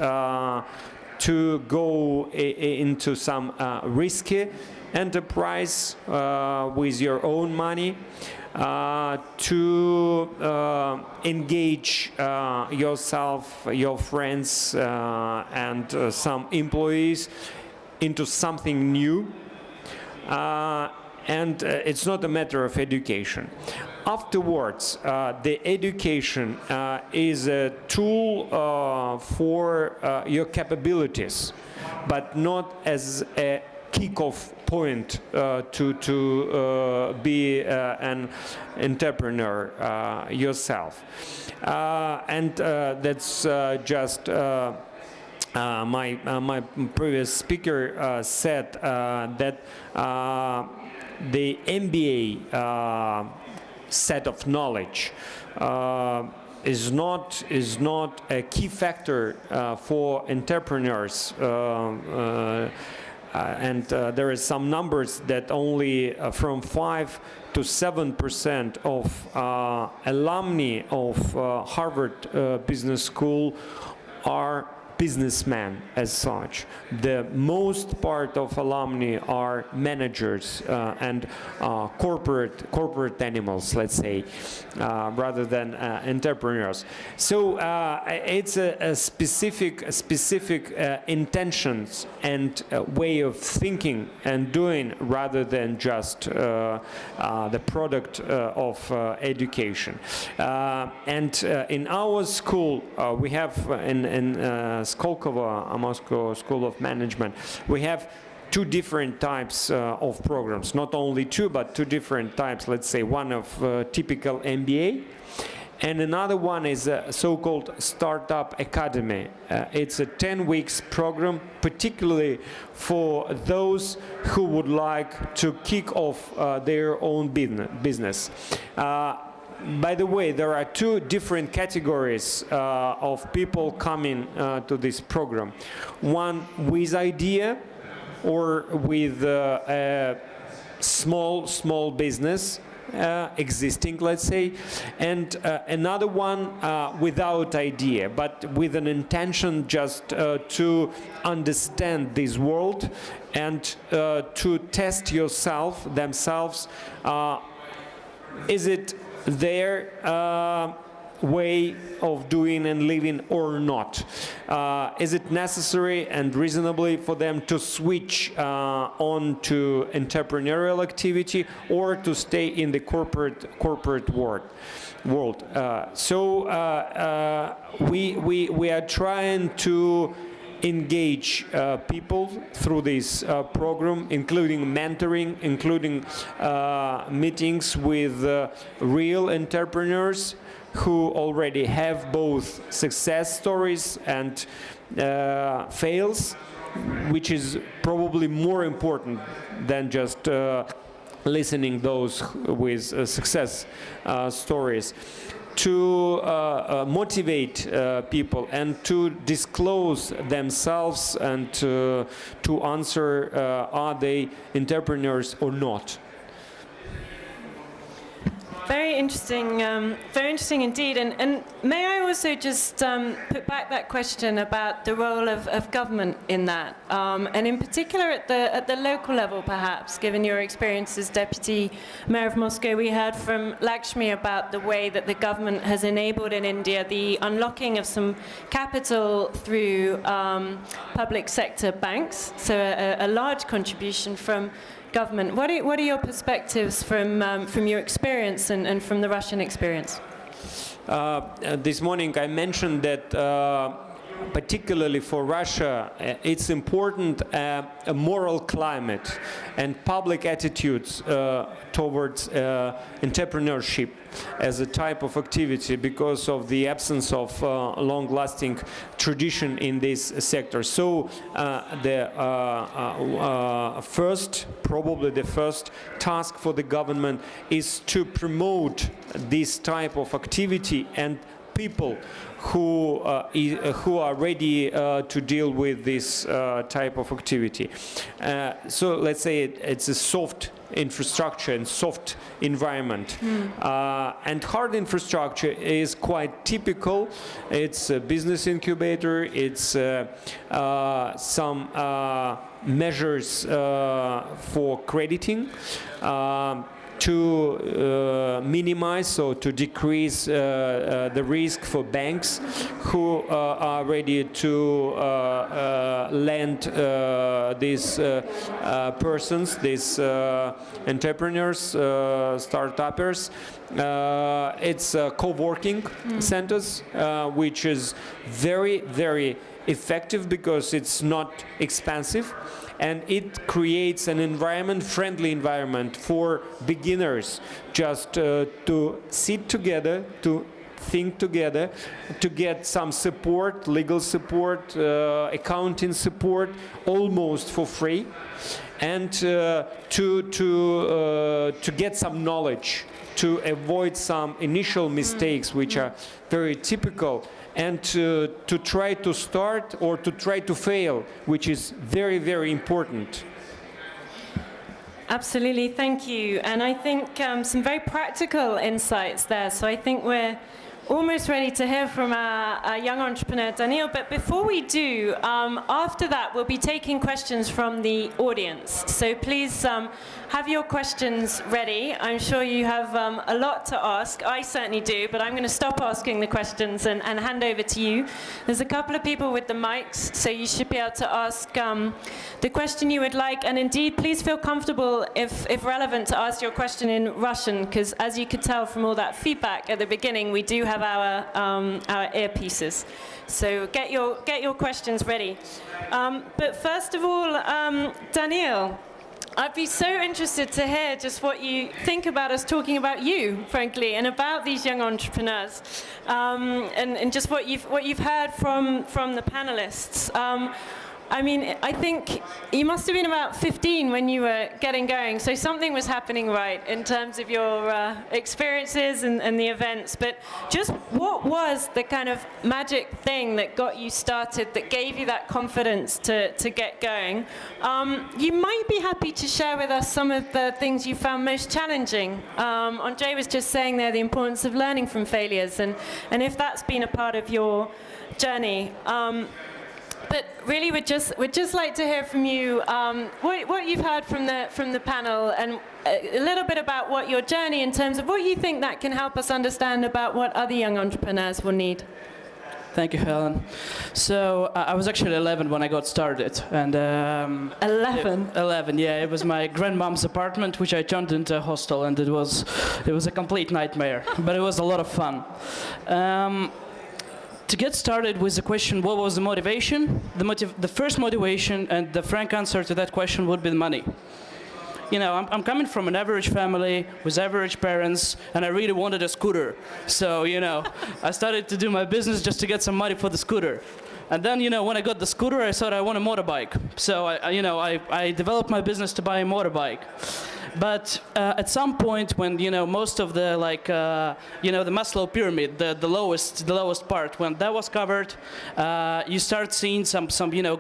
to go into some risky enterprise with your own money, to engage yourself, your friends, and some employees into something new. And it's not a matter of education. Afterwards, the education is a tool for your capabilities, but not as a kick-off point to be an entrepreneur yourself. And that's just my previous speaker said that the MBA set of knowledge is not a key factor for entrepreneurs. And there is some numbers that only from 5 to 7% of alumni of Harvard Business School are businessmen as such. The most part of alumni are managers and corporate animals, let's say, rather than entrepreneurs. So it's a specific intentions and way of thinking and doing rather than just the product of education. And in our school, we have in SKOLKOVO, Moscow School of Management, we have two different types of programs. Not only two, but two different types. Let's say one of typical MBA, and another one is a so-called Startup Academy. It's a 10 weeks program, particularly for those who would like to kick off their own business. By the way, there are two different categories of people coming to this program. One with idea or with a small business existing, let's say, and another one without idea, but with an intention just to understand this world and to test themselves. Is it their way of doing and living or not? Is it necessary and reasonably for them to switch on to entrepreneurial activity or to stay in the corporate world? So we are trying to engage people through this program, including mentoring, including meetings with real entrepreneurs who already have both success stories and fails, which is probably more important than just listening those with success stories. To motivate people and to disclose themselves and to answer are they entrepreneurs or not. Very interesting indeed. And may I also just put back that question about the role of government in that, and in particular at the local level, perhaps, given your experience as Deputy Mayor of Moscow. We heard from Lakshmi about the way that the government has enabled in India the unlocking of some capital through public sector banks, so a large contribution from government. What are your perspectives from your experience and from the Russian experience? This morning I mentioned that particularly for Russia, it's important a moral climate and public attitudes towards entrepreneurship as a type of activity because of the absence of long-lasting tradition in this sector. So probably the first task for the government is to promote this type of activity and people who are ready to deal with this type of activity. So let's say it's a soft infrastructure and soft environment. And hard infrastructure is quite typical. It's a business incubator, it's some measures for crediting, to minimize or to decrease the risk for banks who are ready to lend these persons, these entrepreneurs, start-uppers. It's co-working centers, which is very, very effective because it's not expensive, and it creates an environment, friendly environment for beginners, just to sit together, to think together, to get some support, legal support, accounting support, almost for free, and to get some knowledge, to avoid some initial mistakes which are very typical, and to try to start or to try to fail, which is very, very important. Absolutely, thank you. And I think some very practical insights there. So I think we're almost ready to hear from our young entrepreneur, Daniil. But before we do, after that, we'll be taking questions from the audience. So please have your questions ready. I'm sure you have a lot to ask. I certainly do, but I'm going to stop asking the questions and hand over to you. There's a couple of people with the mics, so you should be able to ask the question you would like. And indeed, please feel comfortable, if relevant, to ask your question in Russian, because as you could tell from all that feedback at the beginning, we do have our earpieces. So get your questions ready. But first of all, Daniil, I'd be so interested to hear just what you think about us talking about you, frankly, and about these young entrepreneurs, and just what you've heard from the panelists. I mean, I think you must have been about 15 when you were getting going, so something was happening right in terms of your experiences and the events. But just what was the kind of magic thing that got you started, that gave you that confidence to get going? You might be happy to share with us some of the things you found most challenging. Andrei was just saying there the importance of learning from failures, and if that's been a part of your journey. But really, we'd just like to hear from you what you've heard from the panel, and a little bit about what your journey, in terms of what you think that can help us understand about what other young entrepreneurs will need. Thank you, Helen. So I was actually 11 when I got started, and 11. 11, yeah. It was my grandmom's apartment, which I turned into a hostel, and it was a complete nightmare, but it was a lot of fun. To get started with the question, what was the motivation? The first motivation, and the frank answer to that question, would be the money. You know, I'm coming from an average family with average parents, and I really wanted a scooter. So, you know, I started to do my business just to get some money for the scooter. And then, you know, when I got the scooter, I thought I want a motorbike. So, I developed my business to buy a motorbike. But at some point, when, you know, most of the, like, the Maslow pyramid, the lowest part, when that was covered, you start seeing some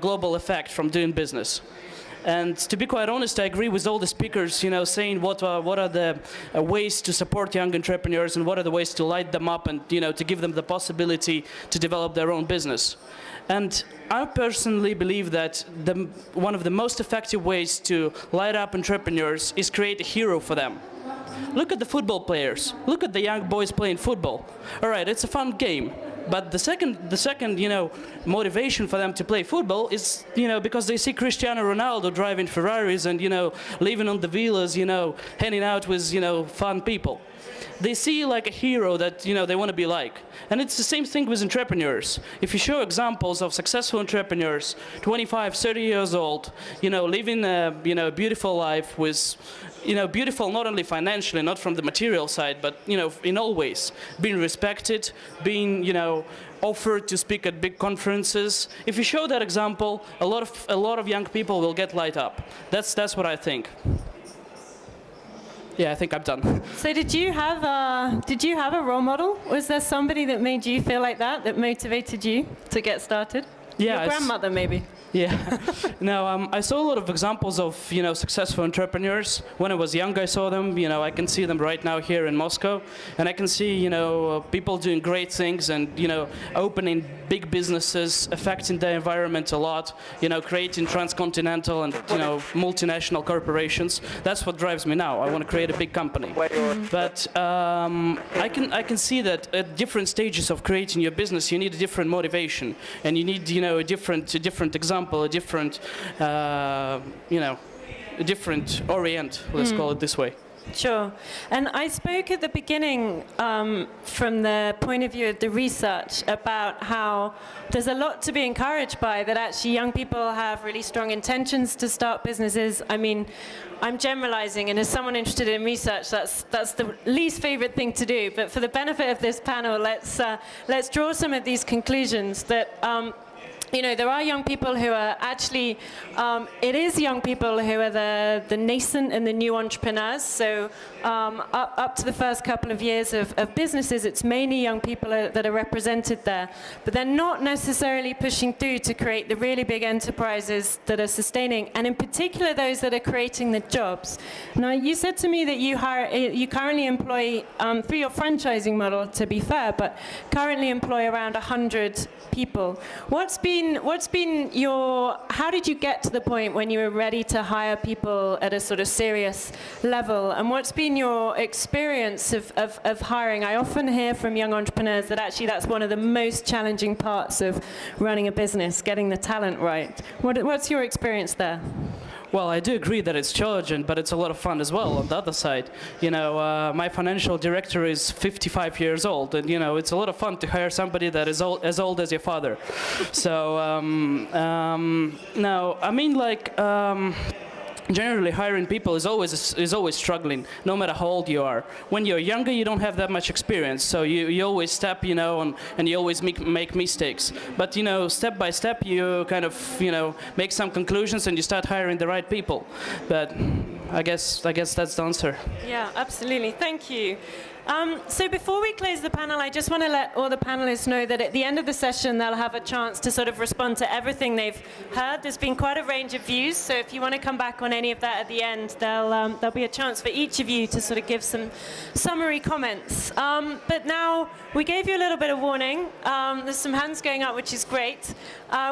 global effect from doing business. And to be quite honest, I agree with all the speakers, you know, saying what are the ways to support young entrepreneurs, and what are the ways to light them up, and, you know, to give them the possibility to develop their own business. And I personally believe that one of the most effective ways to light up entrepreneurs is create a hero for them. Look at the football players. Look at the young boys playing football. All right, it's a fun game. But the second, you know, motivation for them to play football is, you know, because they see Cristiano Ronaldo driving Ferraris and, you know, living on the villas, you know, hanging out with, you know, fun people. They see like a hero that, you know, they want to be like. And it's the same thing with entrepreneurs. If you show examples of successful entrepreneurs, 25, 30 years old, you know, living a, you know, beautiful life with, you know, beautiful not only financially, not from the material side, but, you know, in all ways, being respected, being, you know, offered to speak at big conferences. If you show that example, a lot of young people will get light up. That's what I think. Yeah, I think I'm done. So did you have a role model? Was there somebody that made you feel like that motivated you to get started? Yeah, your grandmother maybe. Yeah, no, I saw a lot of examples of, you know, successful entrepreneurs. When I was young, I saw them. You know, I can see them right now here in Moscow, and I can see, you know, people doing great things, and, you know, opening big businesses, affecting the environment a lot. You know, creating transcontinental and, you know, multinational corporations. That's what drives me now. I want to create a big company. But I can see that at different stages of creating your business, you need a different motivation, and you need, you know, a different example. A different, you know, a different orient, let's call it this way. Sure. And I spoke at the beginning from the point of view of the research about how there's a lot to be encouraged by, that actually young people have really strong intentions to start businesses. I mean, I'm generalizing, and as someone interested in research, that's the least favorite thing to do. But for the benefit of this panel, let's draw some of these conclusions that you know, there are young people who are actually, it is young people who are the nascent and the new entrepreneurs. So up to the first couple of years of businesses, it's mainly young people that are represented there. But they're not necessarily pushing through to create the really big enterprises that are sustaining, and in particular those that are creating the jobs. Now, you said to me that you currently employ, through your franchising model, to be fair, but currently employ around 100 people. How did you get to the point when you were ready to hire people at a sort of serious level? And what's been your experience of hiring? I often hear from young entrepreneurs that actually that's one of the most challenging parts of running a business, getting the talent right. What's your experience there? Well, I do agree that it's challenging, but it's a lot of fun as well on the other side. You know, my financial director is 55 years old, and, you know, it's a lot of fun to hire somebody that is as old as your father. So, no, I mean, like, generally hiring people is always struggling, no matter how old you are. When you're younger, you don't have that much experience, so you always step, you know, and you always make mistakes. But, you know, step by step, you kind of, you know, make some conclusions and you start hiring the right people. But I guess that's the answer. Yeah, absolutely. Thank you. So before we close the panel, I just want to let all the panelists know that at the end of the session, they'll have a chance to sort of respond to everything they've heard. There's been quite a range of views, so if you want to come back on any of that at the end, there'll be a chance for each of you to sort of give some summary comments. But now, we gave you a little bit of warning. There's some hands going up, which is great.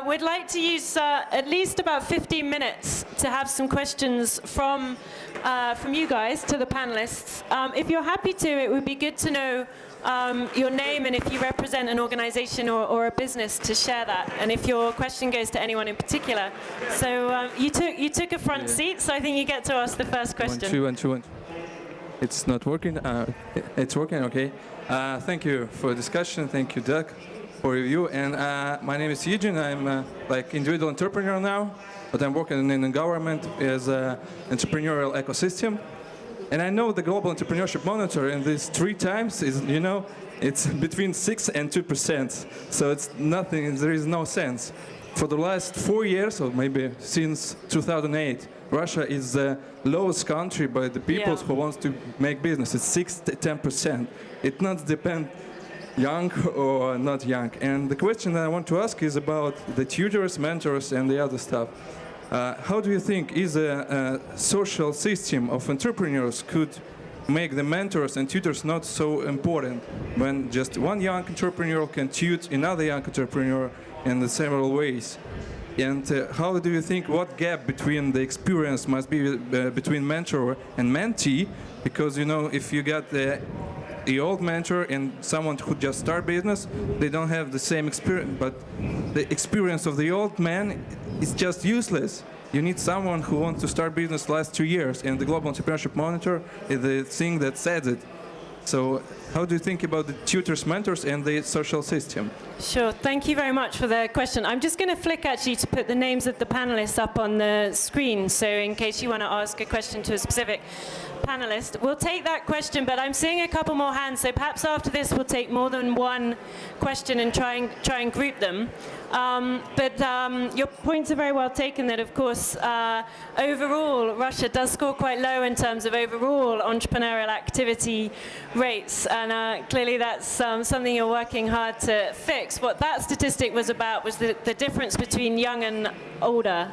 We'd like to use at least about 15 minutes to have some questions from you guys to the panelists. If you're happy to, it would be good to know your name and if you represent an organization or a business to share that, and if your question goes to anyone in particular. So you took a front seat, so I think you get to ask the first question. 1, 2, 1, 2. It's not working. It's working. Okay. Thank you for the discussion. Thank you, Doug, for review. And my name is Eugene. I'm like individual entrepreneur now, but I'm working in the government as an entrepreneurial ecosystem. And I know the Global Entrepreneurship Monitor in these 3 times is, you know, it's between 6 and 2%. So it's nothing, there is no sense. For the last 4 years, or maybe since 2008, Russia is the lowest country by the people who wants to make business. It's 6 to 10%. It not depend young or not young. And the question that I want to ask is about the tutors, mentors, and the other stuff. How do you think is a social system of entrepreneurs could make the mentors and tutors not so important when just one young entrepreneur can tutor another young entrepreneur in the several ways? And how do you think, what gap between the experience must be between mentor and mentee? Because, you know, if you got the old mentor and someone who just start business, they don't have the same experience, but the experience of the old man is just useless. You need someone who wants to start business last 2 years, and the Global Entrepreneurship Monitor is the thing that says it. So how do you think about the tutors, mentors, and the social system? Sure. Thank you very much for the question. I'm just going to flick, actually, to put the names of the panelists up on the screen, so in case you want to ask a question to a specific panelist. We'll take that question, but I'm seeing a couple more hands, so perhaps after this we'll take more than one question and try and group them. But your points are very well taken that, of course, overall, Russia does score quite low in terms of overall entrepreneurial activity rates, and clearly that's something you're working hard to fix. What that statistic was about was the difference between young and older,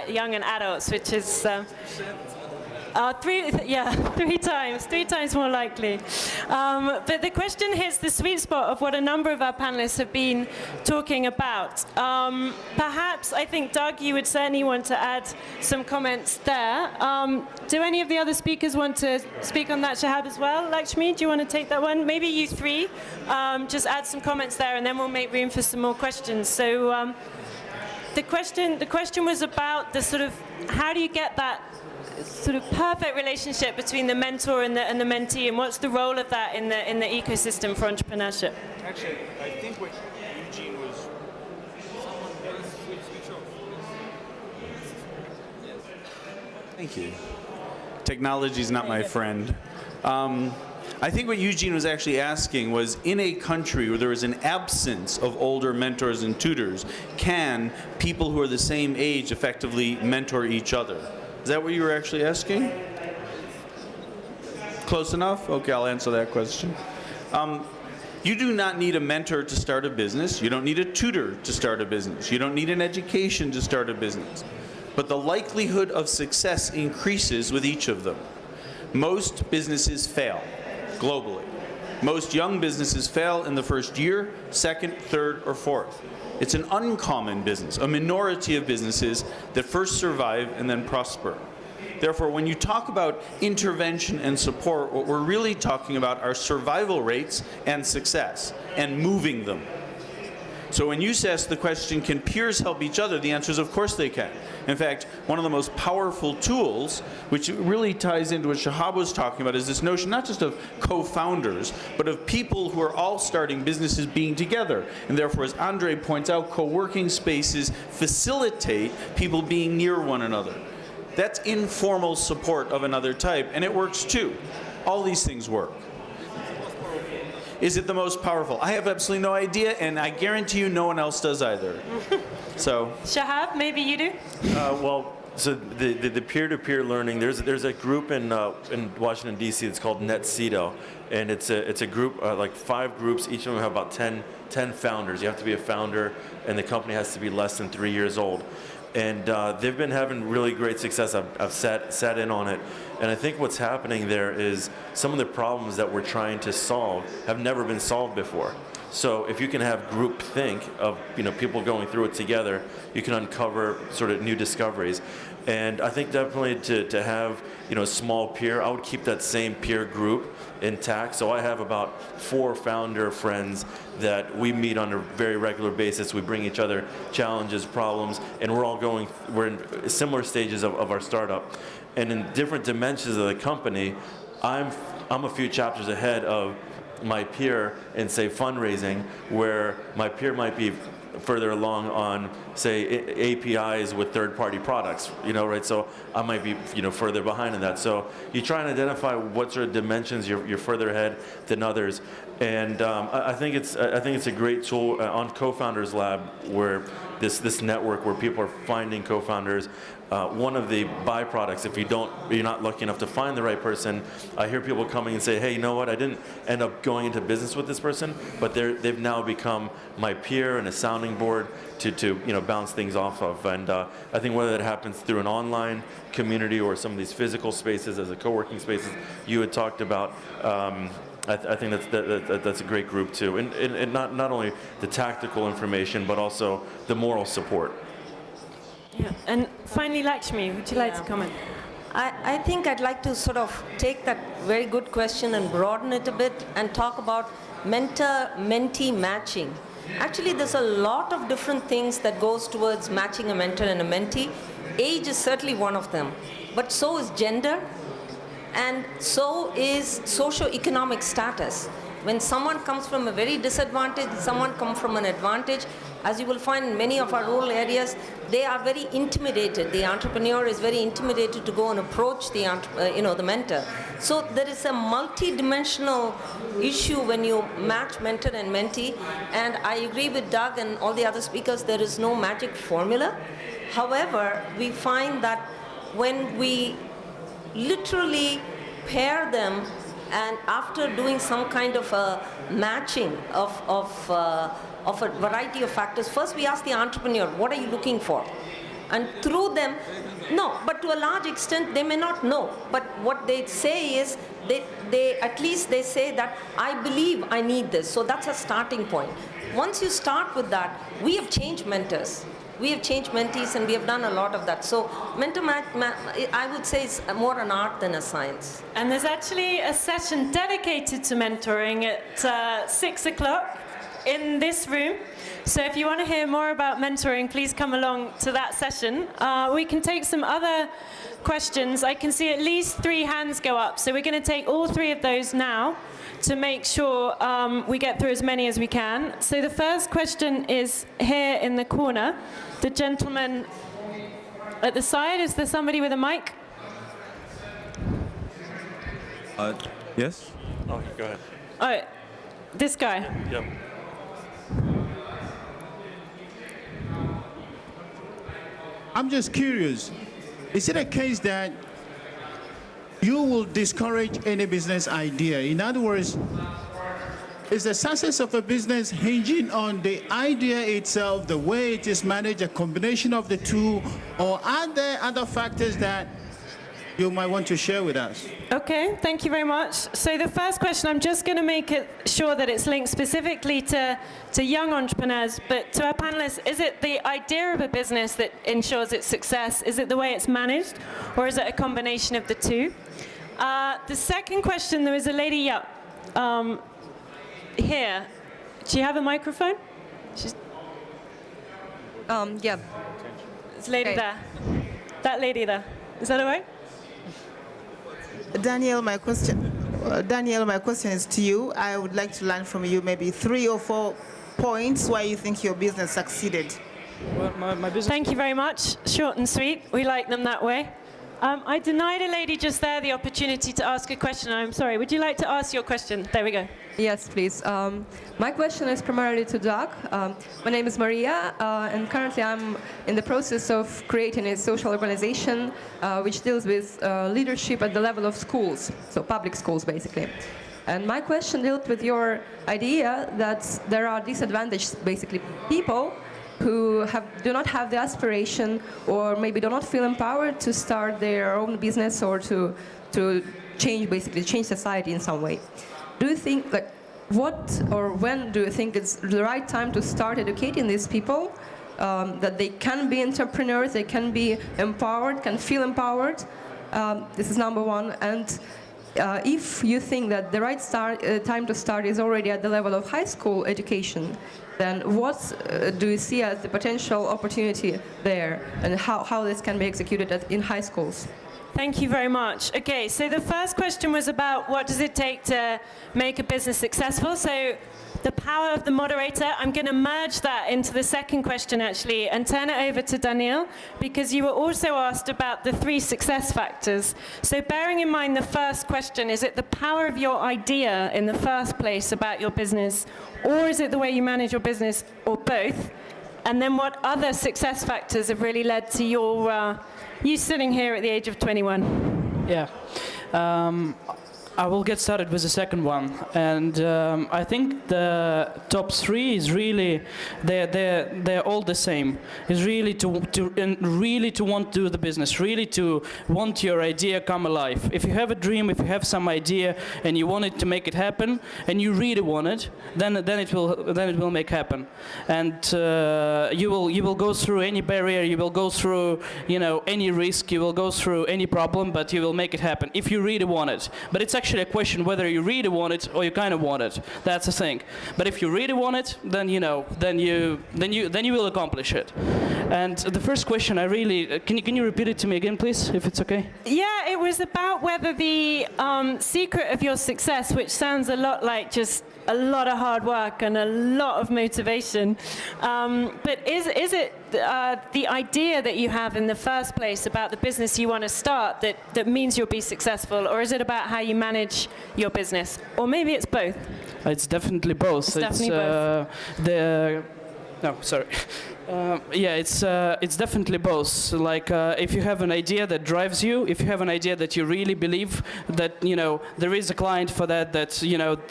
young and adults, which is 3 times more likely. But the question hits the sweet spot of what a number of our panelists have been talking about. Perhaps, I think, Doug, you would certainly want to add some comments there. Do any of the other speakers want to speak on that, Shahab, as well? Lakshmi, do you want to take that one? Maybe you 3. Just add some comments there, and then we'll make room for some more questions. So the question was about the sort of, how do you get that sort of perfect relationship between the mentor and the mentee, and what's the role of that in the ecosystem for entrepreneurship? Actually, I think what Eugene was... Thank you. Technology's not my friend. I think what Eugene was actually asking was, in a country where there is an absence of older mentors and tutors, can people who are the same age effectively mentor each other? Is that what you were actually asking? Close enough? Okay, I'll answer that question. You do not need a mentor to start a business. You don't need a tutor to start a business. You don't need an education to start a business. But the likelihood of success increases with each of them. Most businesses fail globally. Most young businesses fail in the first year, second, third, or fourth. It's an uncommon business, a minority of businesses that first survive and then prosper. Therefore, when you talk about intervention and support, what we're really talking about are survival rates and success, and moving them. So when you ask the question, can peers help each other? The answer is, of course they can. In fact, one of the most powerful tools, which really ties into what Shahab was talking about, is this notion not just of co-founders, but of people who are all starting businesses being together. And therefore, as Andrei points out, co-working spaces facilitate people being near one another. That's informal support of another type, and it works too. All these things work. Is it the most powerful? I have absolutely no idea, and I guarantee you no one else does either. So, Shahab, maybe you do? Well, so the peer-to-peer learning, there's a group in Washington, D.C. that's called NetCedo, and it's a group, like 5 groups, each of them have about 10 founders. You have to be a founder, and the company has to be less than 3 years old. And they've been having really great success. I've sat in on it. And I think what's happening there is some of the problems that we're trying to solve have never been solved before. So if you can have groupthink of people going through it together, you can uncover sort of new discoveries. And I think definitely to have a small peer, I would keep that same peer group intact. So I have about 4 founder friends that we meet on a very regular basis. We bring each other challenges, problems, and we're in similar stages of our startup. And in different dimensions of the company, I'm a few chapters ahead of my peer in, say, fundraising, where my peer might be further along on, say, APIs with third-party products, right? So I might be, further behind in that. So you try and identify what sort of dimensions you're further ahead than others. And I think it's a great tool on CoFoundersLab, where this network where people are finding co-founders. One of the byproducts, if you're not lucky enough to find the right person, I hear people coming and say, hey, you know what, I didn't end up going into business with this person, but they've now become my peer and a sounding board to bounce things off of. And I think whether that happens through an online community or some of these physical spaces as a co-working spaces you had talked about, I think that's a great group too. And not only the tactical information, but also the moral support. Yeah. And finally, Lakshmi, would you like to comment? I think I'd like to sort of take that very good question and broaden it a bit and talk about mentor-mentee matching. Actually, there's a lot of different things that goes towards matching a mentor and a mentee. Age is certainly one of them, but so is gender, and so is socio-economic status. When someone comes from a very disadvantaged, someone comes from an advantage, as you will find in many of our rural areas, they are very intimidated. The entrepreneur is very intimidated to go and approach the mentor. So there is a multi-dimensional issue when you match mentor and mentee. And I agree with Doug and all the other speakers, there is no magic formula. However, we find that when we literally pair them, and after doing some kind of a matching of a variety of factors, first we ask the entrepreneur, what are you looking for? And through them, no, but to a large extent they may not know. But what they say is, they at least they say that, I believe I need this. So that's a starting point. Once you start with that, we have changed mentors. We have changed mentees, and we have done a lot of that. So mentor I would say it's more an art than a science. And there's actually a session dedicated to mentoring at 6 o'clock. in this room. So if you want to hear more about mentoring, please come along to that session. We can take some other questions. I can see at least 3 hands go up. So we're going to take all 3 of those now to make sure we get through as many as we can. So the first question is here in the corner. The gentleman at the side, is there somebody with a mic? Yes? Oh, go ahead. Oh, this guy. Yep. I'm just curious, is it a case that you will discourage any business idea? In other words, is the success of a business hinging on the idea itself, the way it is managed, a combination of the two, or are there other factors that you might want to share with us? Okay, thank you very much. So the first question, I'm just going to make it sure that it's linked specifically to young entrepreneurs, but to our panelists, is it the idea of a business that ensures its success? Is it the way it's managed? Or is it a combination of the two? The second question, there was a lady here. Do you have a microphone? Yeah. There's a lady there. That lady there. Is that all right? Daniel, my question is to you. I would like to learn from you maybe 3 or 4 points why you think your business succeeded. Well, my business. Thank you very much. Short and sweet. We like them that way. I denied a lady just there the opportunity to ask a question. I'm sorry. Would you like to ask your question? There we go. Yes, please. My question is primarily to Doug. My name is Maria, and currently I'm in the process of creating a social organization which deals with leadership at the level of schools, so public schools basically. And my question dealt with your idea that there are disadvantaged, basically, people who do not have the aspiration or maybe do not feel empowered to start their own business or to change society in some way. Do you think, like, what or when do you think it's the right time to start educating these people that they can be entrepreneurs, they can be empowered, can feel empowered? This is number one. And if you think that the right time to start is already at the level of high school education, then what do you see as the potential opportunity there, and how this can be executed in high schools? Thank you very much. Okay, so the first question was about what does it take to make a business successful. So the power of the moderator, I'm going to merge that into the second question actually and turn it over to Daniel, because you were also asked about the 3 success factors. So bearing in mind the first question, is it the power of your idea in the first place about your business, or is it the way you manage your business, or both? And then what other success factors have really led to your you sitting here at the age of 21? Yeah. I will get started with the second one, and I think the top 3 is really they're all the same. Is really to want to do the business, really to want your idea come alive. If you have a dream, if you have some idea and you want it to make it happen, and you really want it, then it will make happen. And you will go through any barrier, you will go through any risk, you will go through any problem, but you will make it happen if you really want it. But it's actually a question whether you really want it or you kind of want it. That's the thing. But if you really want it, then then you will accomplish it. And the first question, I really can you repeat it to me again, please, if it's okay? Yeah, it was about whether the secret of your success, which sounds a lot like just a lot of hard work and a lot of motivation, but is it the idea that you have in the first place about the business you want to start that means you'll be successful, or is it about how you manage your business? Or maybe it's both? It's definitely both. It's definitely both. No, sorry. Yeah, it's definitely both. Like if you have an idea that drives you, if you have an idea that you really believe that there is a client for that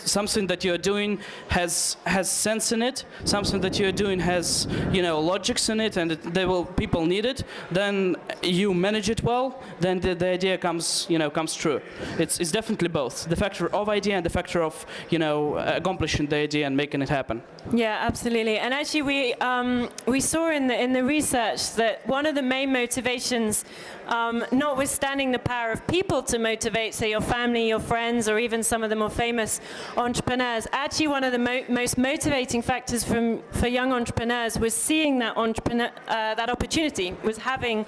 something that you're doing has sense in it, something that you're doing has logics in it, and people need it, then you manage it well, then the idea comes true. It's definitely both. The factor of idea and the factor of accomplishing the idea and making it happen. Yeah, absolutely. And actually we saw in the research that one of the main motivations, notwithstanding the power of people to motivate, say your family, your friends, or even some of the more famous entrepreneurs, actually one of the most motivating factors for young entrepreneurs was seeing that that opportunity, was having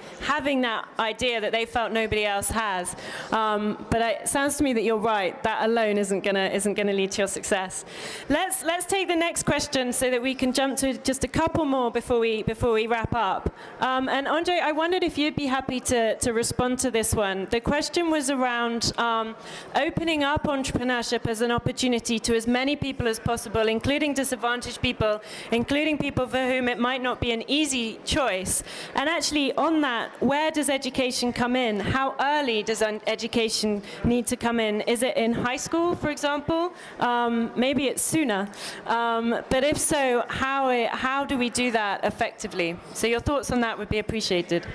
that idea that they felt nobody else has. But it sounds to me that you're right. That alone isn't gonna lead to your success. Let's take the next question so that we can jump to just a couple more before we wrap up. And Andrei, I wondered if you'd be happy to respond to this one. The question was around opening up entrepreneurship as an opportunity to as many people as possible, including disadvantaged people, including people for whom it might not be an easy choice. And actually on that, where does education come in? How early does education need to come in? Is it in high school, for example? Maybe it's sooner. But if so, how do we do that effectively? So your thoughts on that would be appreciated.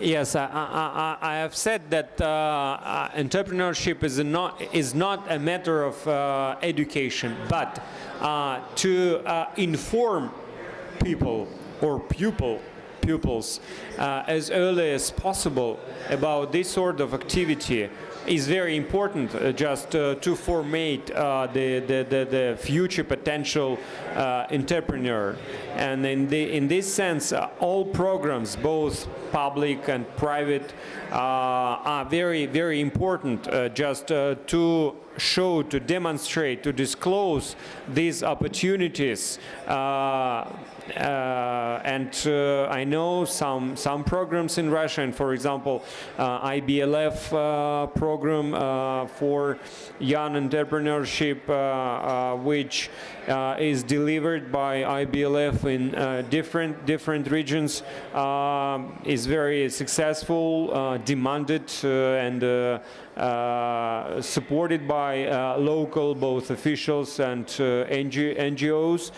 Yes, I have said that entrepreneurship is not a matter of education, but to inform people or pupils as early as possible about this sort of activity is very important, just to formate the future potential entrepreneur. And in this sense, all programs, both public and private, are very, very important, just to show, to demonstrate, to disclose these opportunities. I know some programs in Russia, and for example, IBLF program for young entrepreneurship, which is delivered by IBLF in different regions, is very successful, demanded, and supported by local both officials and NGOs.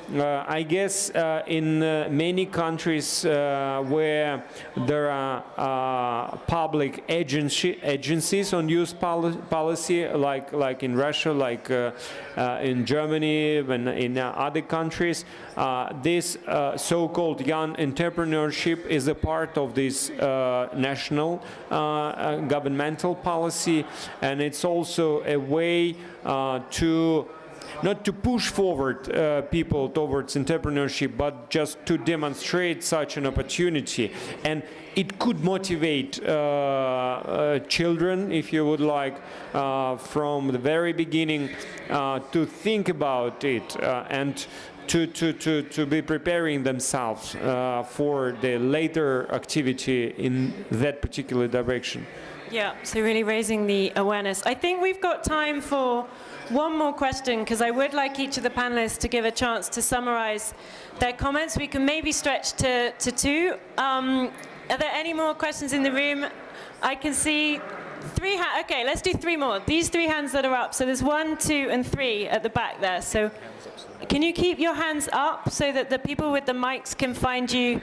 I guess in many countries where there are public agencies on youth policy, like in Russia, like in Germany, and in other countries, this so-called young entrepreneurship is a part of this national governmental policy, and it's also a way to not to push forward people towards entrepreneurship, but just to demonstrate such an opportunity. And it could motivate children, if you would like, from the very beginning to think about it and to be preparing themselves for the later activity in that particular direction. Yeah, so really raising the awareness. I think we've got time for one more question, because I would like each of the panelists to give a chance to summarize their comments. We can maybe stretch to two. Are there any more questions in the room? I can see three hands. Okay, let's do three more. These three hands that are up. So there's 1, 2, and 3 at the back there. So can you keep your hands up so that the people with the mics can find you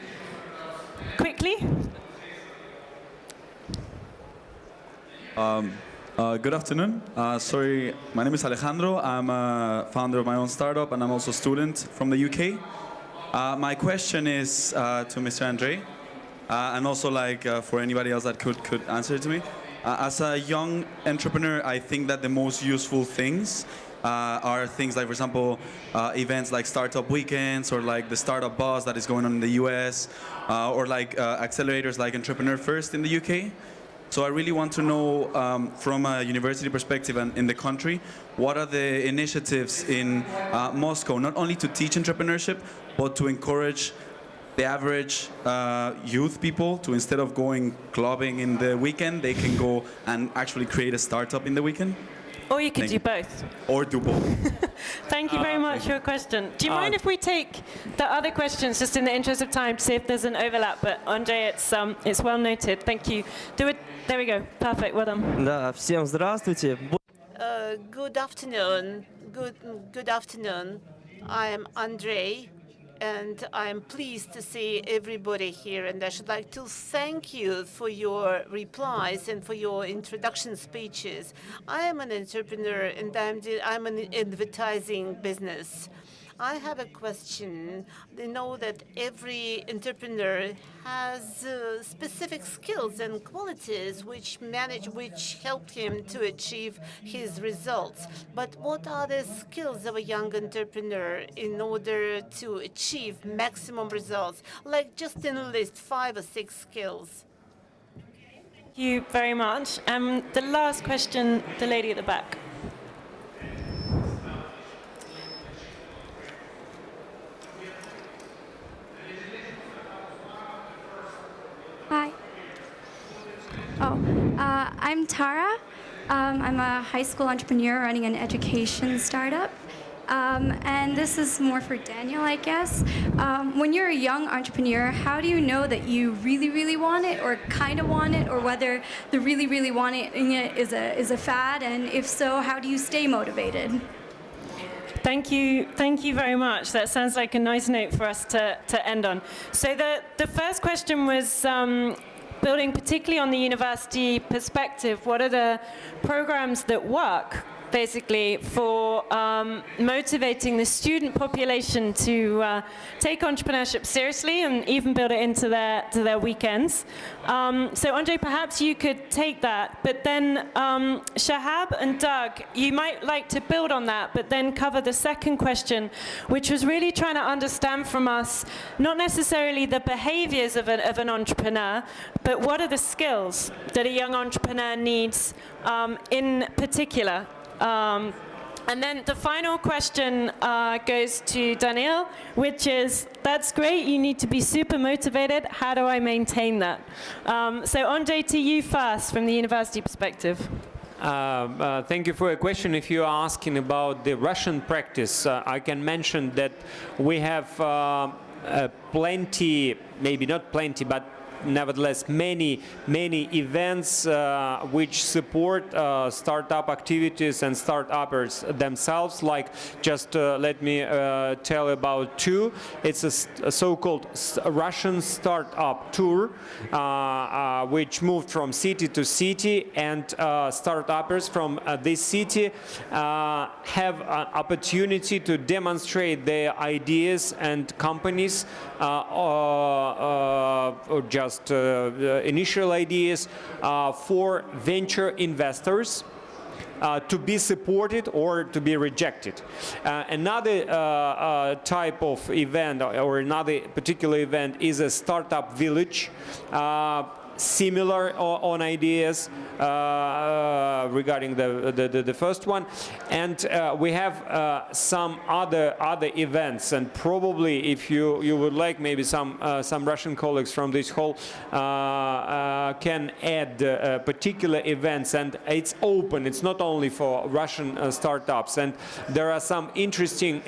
quickly? Good afternoon. Sorry, my name is Alejandro. I'm a founder of my own startup, and I'm also a student from the UK. My question is to Mr. Andrei, and also for anybody else that could answer it to me. As a young entrepreneur, I think that the most useful things are things like, for example, events like startup weekends, or like the startup buzz that is going on in the US, or like accelerators like Entrepreneur First in the UK. So I really want to know, from a university perspective and in the country, what are the initiatives in Moscow, not only to teach entrepreneurship, but to encourage the average youth people to, instead of going clubbing in the weekend, they can go and actually create a startup in the weekend? Or you could do both. Or do both. Thank you very much for your question. Do you mind if we take the other questions just in the interest of time to see if there's an overlap? But Andrei, it's well noted. Thank you. There we go. Perfect. Well done. Да, всем здравствуйте. Good afternoon. Good afternoon. I am Andrei, and I am pleased to see everybody here, and I should like to thank you for your replies and for your introduction speeches. I am an entrepreneur, and I'm an advertising business. I have a question. They know that every entrepreneur has specific skills and qualities which helped him to achieve his results. But what are the skills of a young entrepreneur in order to achieve maximum results? Like just in a list, 5 or 6 skills. Thank you very much. The last question, the lady at the back. Hi. I'm Tara. I'm a high school entrepreneur running an education startup. And this is more for Daniel, I guess. When you're a young entrepreneur, how do you know that you really, really want it or kind of want it, or whether the really, really wanting it is a fad? And if so, how do you stay motivated? Thank you very much. That sounds like a nice note for us to end on. So the first question was building particularly on the university perspective. What are the programs that work basically for motivating the student population to take entrepreneurship seriously and even build it into their weekends? So Andrei, perhaps you could take that, but then Shahab and Doug, you might like to build on that, but then cover the second question, which was really trying to understand from us, not necessarily the behaviors of an entrepreneur, but what are the skills that a young entrepreneur needs in particular. And then the final question goes to Daniel, which is, that's great, you need to be super motivated. How do I maintain that? So Andrei, to you first from the university perspective. Thank you for your question. If you're asking about the Russian practice, I can mention that we have plenty, maybe not plenty, but nevertheless many events which support startup activities and startuppers themselves. Like, just let me tell about 2. It's a so-called Russian startup tour, which moved from city to city, and startuppers from this city have an opportunity to demonstrate their ideas and companies or just initial ideas for venture investors to be supported or to be rejected. Another type of event, or another particular event, is a startup village, similar on ideas regarding the first one, and we have some other events, and probably if you would like, maybe some Russian colleagues from this hall can add particular events, and it's open. It's not only for Russian startups, and there are some interesting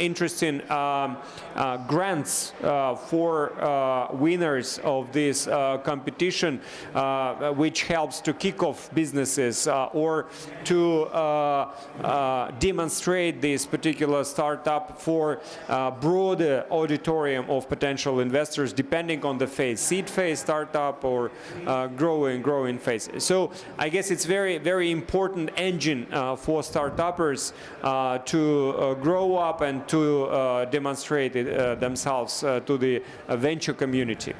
grants for winners of this competition, which helps to kick off businesses or to demonstrate this particular startup for a broader auditorium of potential investors, depending on the phase, seed phase, startup, or growing phase. So I guess it's very important engine for startuppers to grow up and to demonstrate themselves to the venture community.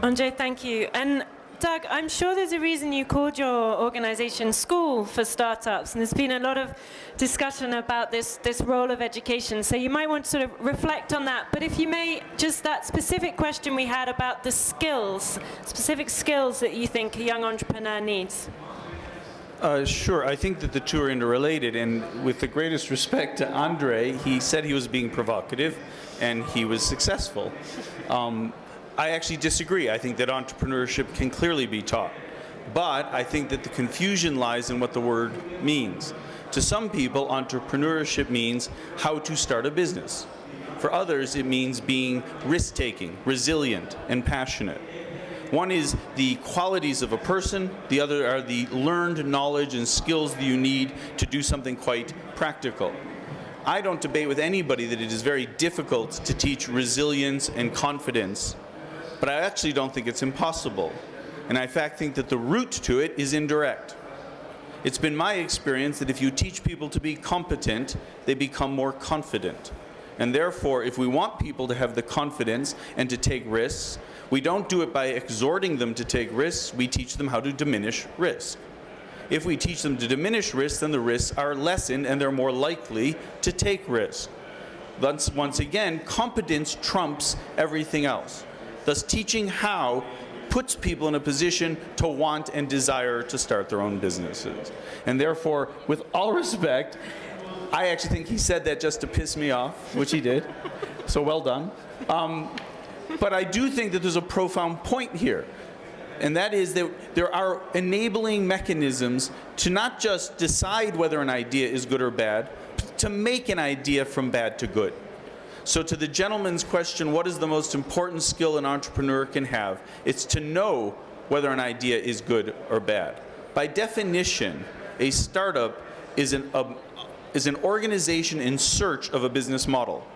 Andrei, thank you. And Doug, I'm sure there's a reason you called your organization School for Startups, and there's been a lot of discussion about this role of education, so you might want to sort of reflect on that. But if you may, just that specific question we had about the skills, specific skills that you think a young entrepreneur needs. Sure. I think that the two are interrelated, and with the greatest respect to Andrei, he said he was being provocative, and he was successful. I actually disagree. I think that entrepreneurship can clearly be taught. But I think that the confusion lies in what the word means. To some people, entrepreneurship means how to start a business. For others, it means being risk-taking, resilient, and passionate. One is the qualities of a person, the other are the learned knowledge and skills that you need to do something quite practical. I don't debate with anybody that it is very difficult to teach resilience and confidence, but I actually don't think it's impossible. And I in fact think that the route to it is indirect. It's been my experience that if you teach people to be competent, they become more confident. And therefore, if we want people to have the confidence and to take risks, we don't do it by exhorting them to take risks, we teach them how to diminish risk. If we teach them to diminish risk, then the risks are lessened and they're more likely to take risks. Thus, once again, competence trumps everything else. Thus, teaching how puts people in a position to want and desire to start their own businesses. And therefore, with all respect, I actually think he said that just to piss me off, which he did. So well done. But I do think that there's a profound point here. And that is that there are enabling mechanisms to not just decide whether an idea is good or bad, but to make an idea from bad to good. So to the gentleman's question, what is the most important skill an entrepreneur can have? It's to know whether an idea is good or bad. By definition, a startup is an organization in search of a business model.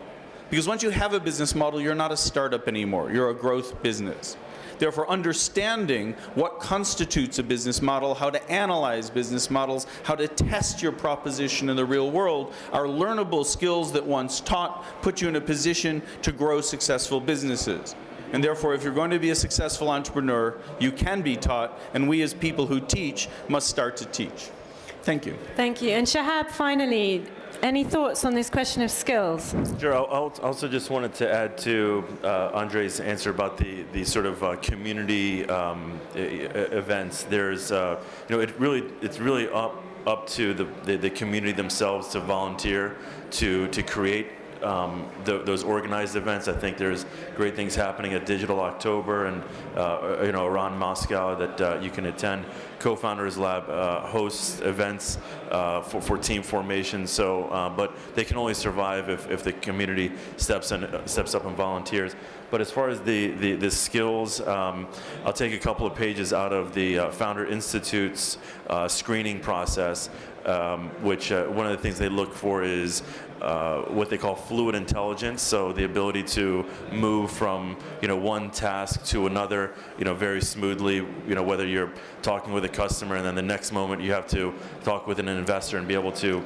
Because once you have a business model, you're not a startup anymore. You're a growth business. Therefore, understanding what constitutes a business model, how to analyze business models, how to test your proposition in the real world are learnable skills that once taught put you in a position to grow successful businesses. And therefore, if you're going to be a successful entrepreneur, you can be taught, and we as people who teach must start to teach. Thank you. Thank you. And Shahab, finally, any thoughts on this question of skills? Sure. I also just wanted to add to Andrei's answer about the sort of community events. There's, it's really up to the community themselves to volunteer to create those organized events. I think there's great things happening at Digital October and around Moscow that you can attend. CoFoundersLab hosts events for team formation. So, but they can only survive if the community steps up and volunteers. But as far as the skills, I'll take a couple of pages out of the Founder Institute's screening process, which one of the things they look for is what they call fluid intelligence, so the ability to move from one task to another very smoothly, whether you're talking with a customer and then the next moment you have to talk with an investor and be able to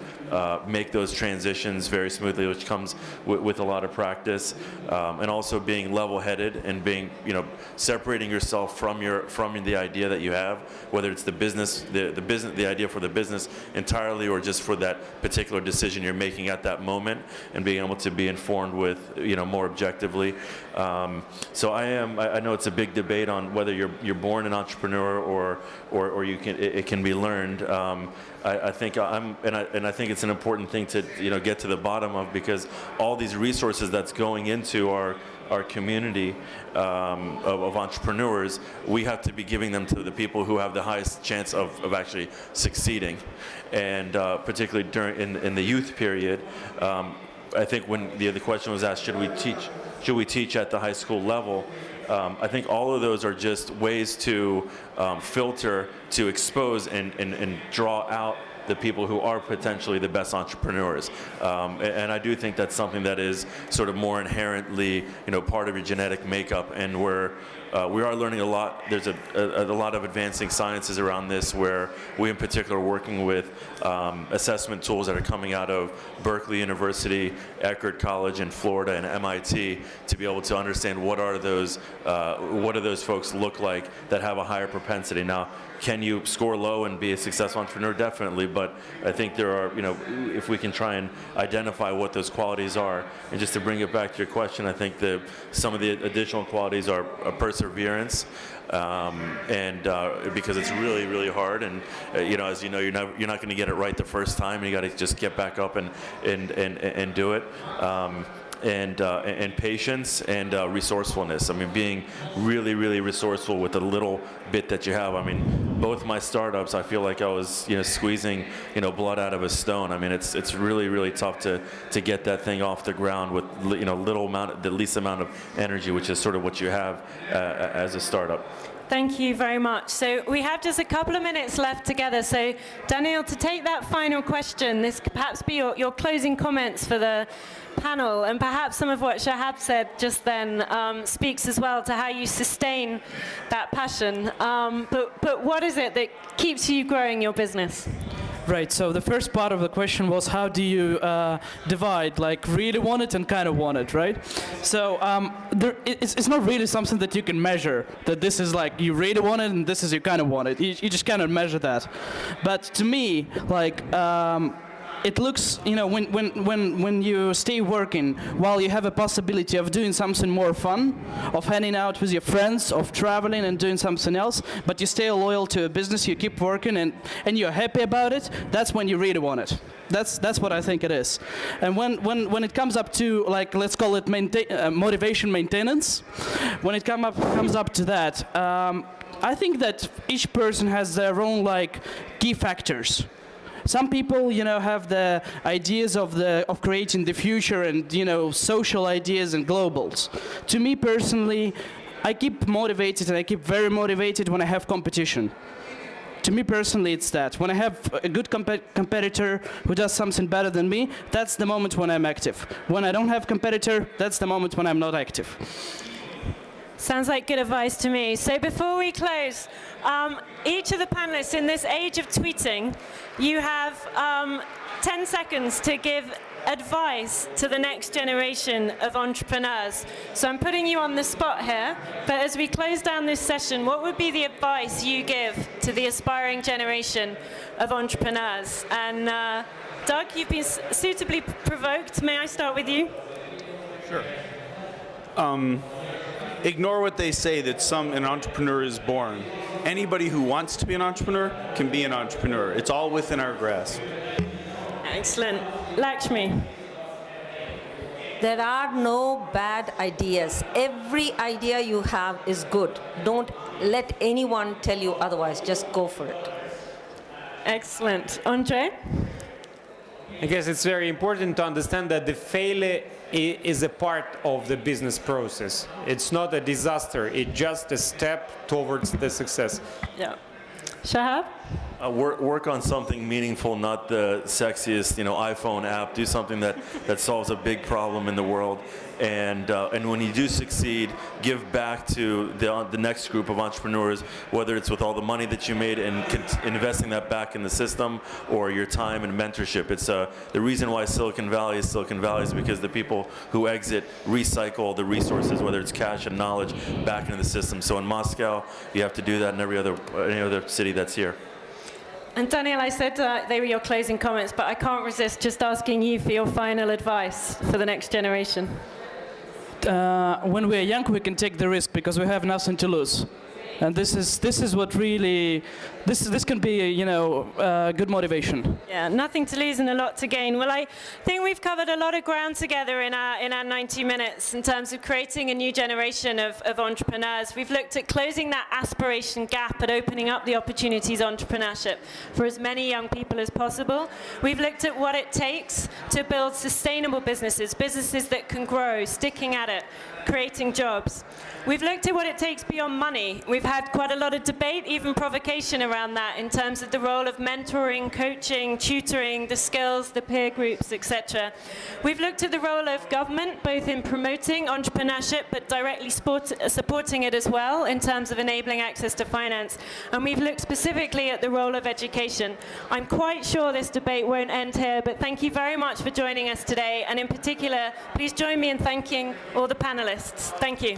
make those transitions very smoothly, which comes with a lot of practice, and also being level-headed and being separating yourself from the idea that you have, whether it's the idea for the business entirely or just for that particular decision you're making at that moment, and being able to be informed with more objectively. So I know it's a big debate on whether you're born an entrepreneur or it can be learned. I think I think it's an important thing to get to the bottom of, because all these resources that's going into our community of entrepreneurs, we have to be giving them to the people who have the highest chance of actually succeeding. And particularly in the youth period, I think when the question was asked, should we teach at the high school level? I think all of those are just ways to filter, to expose and draw out the people who are potentially the best entrepreneurs. And I do think that's something that is sort of more inherently, part of your genetic makeup, and we are learning a lot. There's a lot of advancing sciences around this, where we in particular are working with assessment tools that are coming out of Berkeley University, Eckerd College in Florida, and MIT, to be able to understand what do those folks look like that have a higher propensity. Now, can you score low and be a successful entrepreneur? Definitely, but I think there are, if we can try and identify what those qualities are, and just to bring it back to your question, I think some of the additional qualities are perseverance, and because it's really, really hard, and as you know, you're not going to get it right the first time. You got to just get back up and do it. And patience and resourcefulness. I mean, being really, really resourceful with the little bit that you have. I mean, both my startups, I feel like I was, squeezing, blood out of a stone. I mean, it's really, really tough to get that thing off the ground with, the least amount of energy, which is sort of what you have as a startup. Thank you very much. So we have just a couple of minutes left together. So Daniel, to take that final question, this could perhaps be your closing comments for the panel, and perhaps some of what Shahab said just then speaks as well to how you sustain that passion. But what is it that keeps you growing your business? Right, so the first part of the question was how do you divide, like really want it and kind of want it, right? So it's not really something that you can measure, that this is like you really want it and this is you kind of want it. You just cannot measure that. But to me, like, it looks, you know, when you stay working while you have a possibility of doing something more fun, of hanging out with your friends, of traveling and doing something else, but you stay loyal to a business, you keep working and you're happy about it, that's when you really want it. That's what I think it is. And when it comes up to, like, let's call it motivation maintenance, when it comes up to that, I think that each person has their own, like, key factors. Some people, you know, have the ideas of creating the future and, you know, social ideas and globals. To me personally, I keep motivated and I keep very motivated when I have competition. To me personally, it's that. When I have a good competitor who does something better than me, that's the moment when I'm active. When I don't have competitor, that's the moment when I'm not active. Sounds like good advice to me. So before we close, each of the panelists in this age of tweeting, you have 10 seconds to give advice to the next generation of entrepreneurs. So I'm putting you on the spot here, but as we close down this session, what would be the advice you give to the aspiring generation of entrepreneurs? And Doug, you've been suitably provoked. May I start with you? Sure. Ignore what they say that an entrepreneur is born. Anybody who wants to be an entrepreneur can be an entrepreneur. It's all within our grasp. Excellent. Lakshmi. There are no bad ideas. Every idea you have is good. Don't let anyone tell you otherwise. Just go for it. Excellent. Andrei? I guess it's very important to understand that the failure is a part of the business process. It's not a disaster. It's just a step towards the success. Yeah. Shahab? Work on something meaningful, not the sexiest, you know, iPhone app. Do something that solves a big problem in the world. And when you do succeed, give back to the next group of entrepreneurs, whether it's with all the money that you made and investing that back in the system, or your time and mentorship. It's the reason why Silicon Valley is because the people who exit recycle the resources, whether it's cash and knowledge, back into the system. So in Moscow, you have to do that in any other city that's here. And Daniel, I said they were your closing comments, but I can't resist just asking you for your final advice for the next generation. When we are young, we can take the risk because we have nothing to lose. And this is what really, this can be, you know, good motivation. Yeah, nothing to lose and a lot to gain. Well, I think we've covered a lot of ground together in our 90 minutes in terms of creating a new generation of entrepreneurs. We've looked at closing that aspiration gap and opening up the opportunities of entrepreneurship for as many young people as possible. We've looked at what it takes to build sustainable businesses that can grow, sticking at it, creating jobs. We've looked at what it takes beyond money. We've had quite a lot of debate, even provocation around that in terms of the role of mentoring, coaching, tutoring, the skills, the peer groups, etc. We've looked at the role of government, both in promoting entrepreneurship, but directly supporting it as well in terms of enabling access to finance. And we've looked specifically at the role of education. I'm quite sure this debate won't end here, but thank you very much for joining us today. And in particular, please join me in thanking all the panelists. Thank you.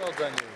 Well done, you.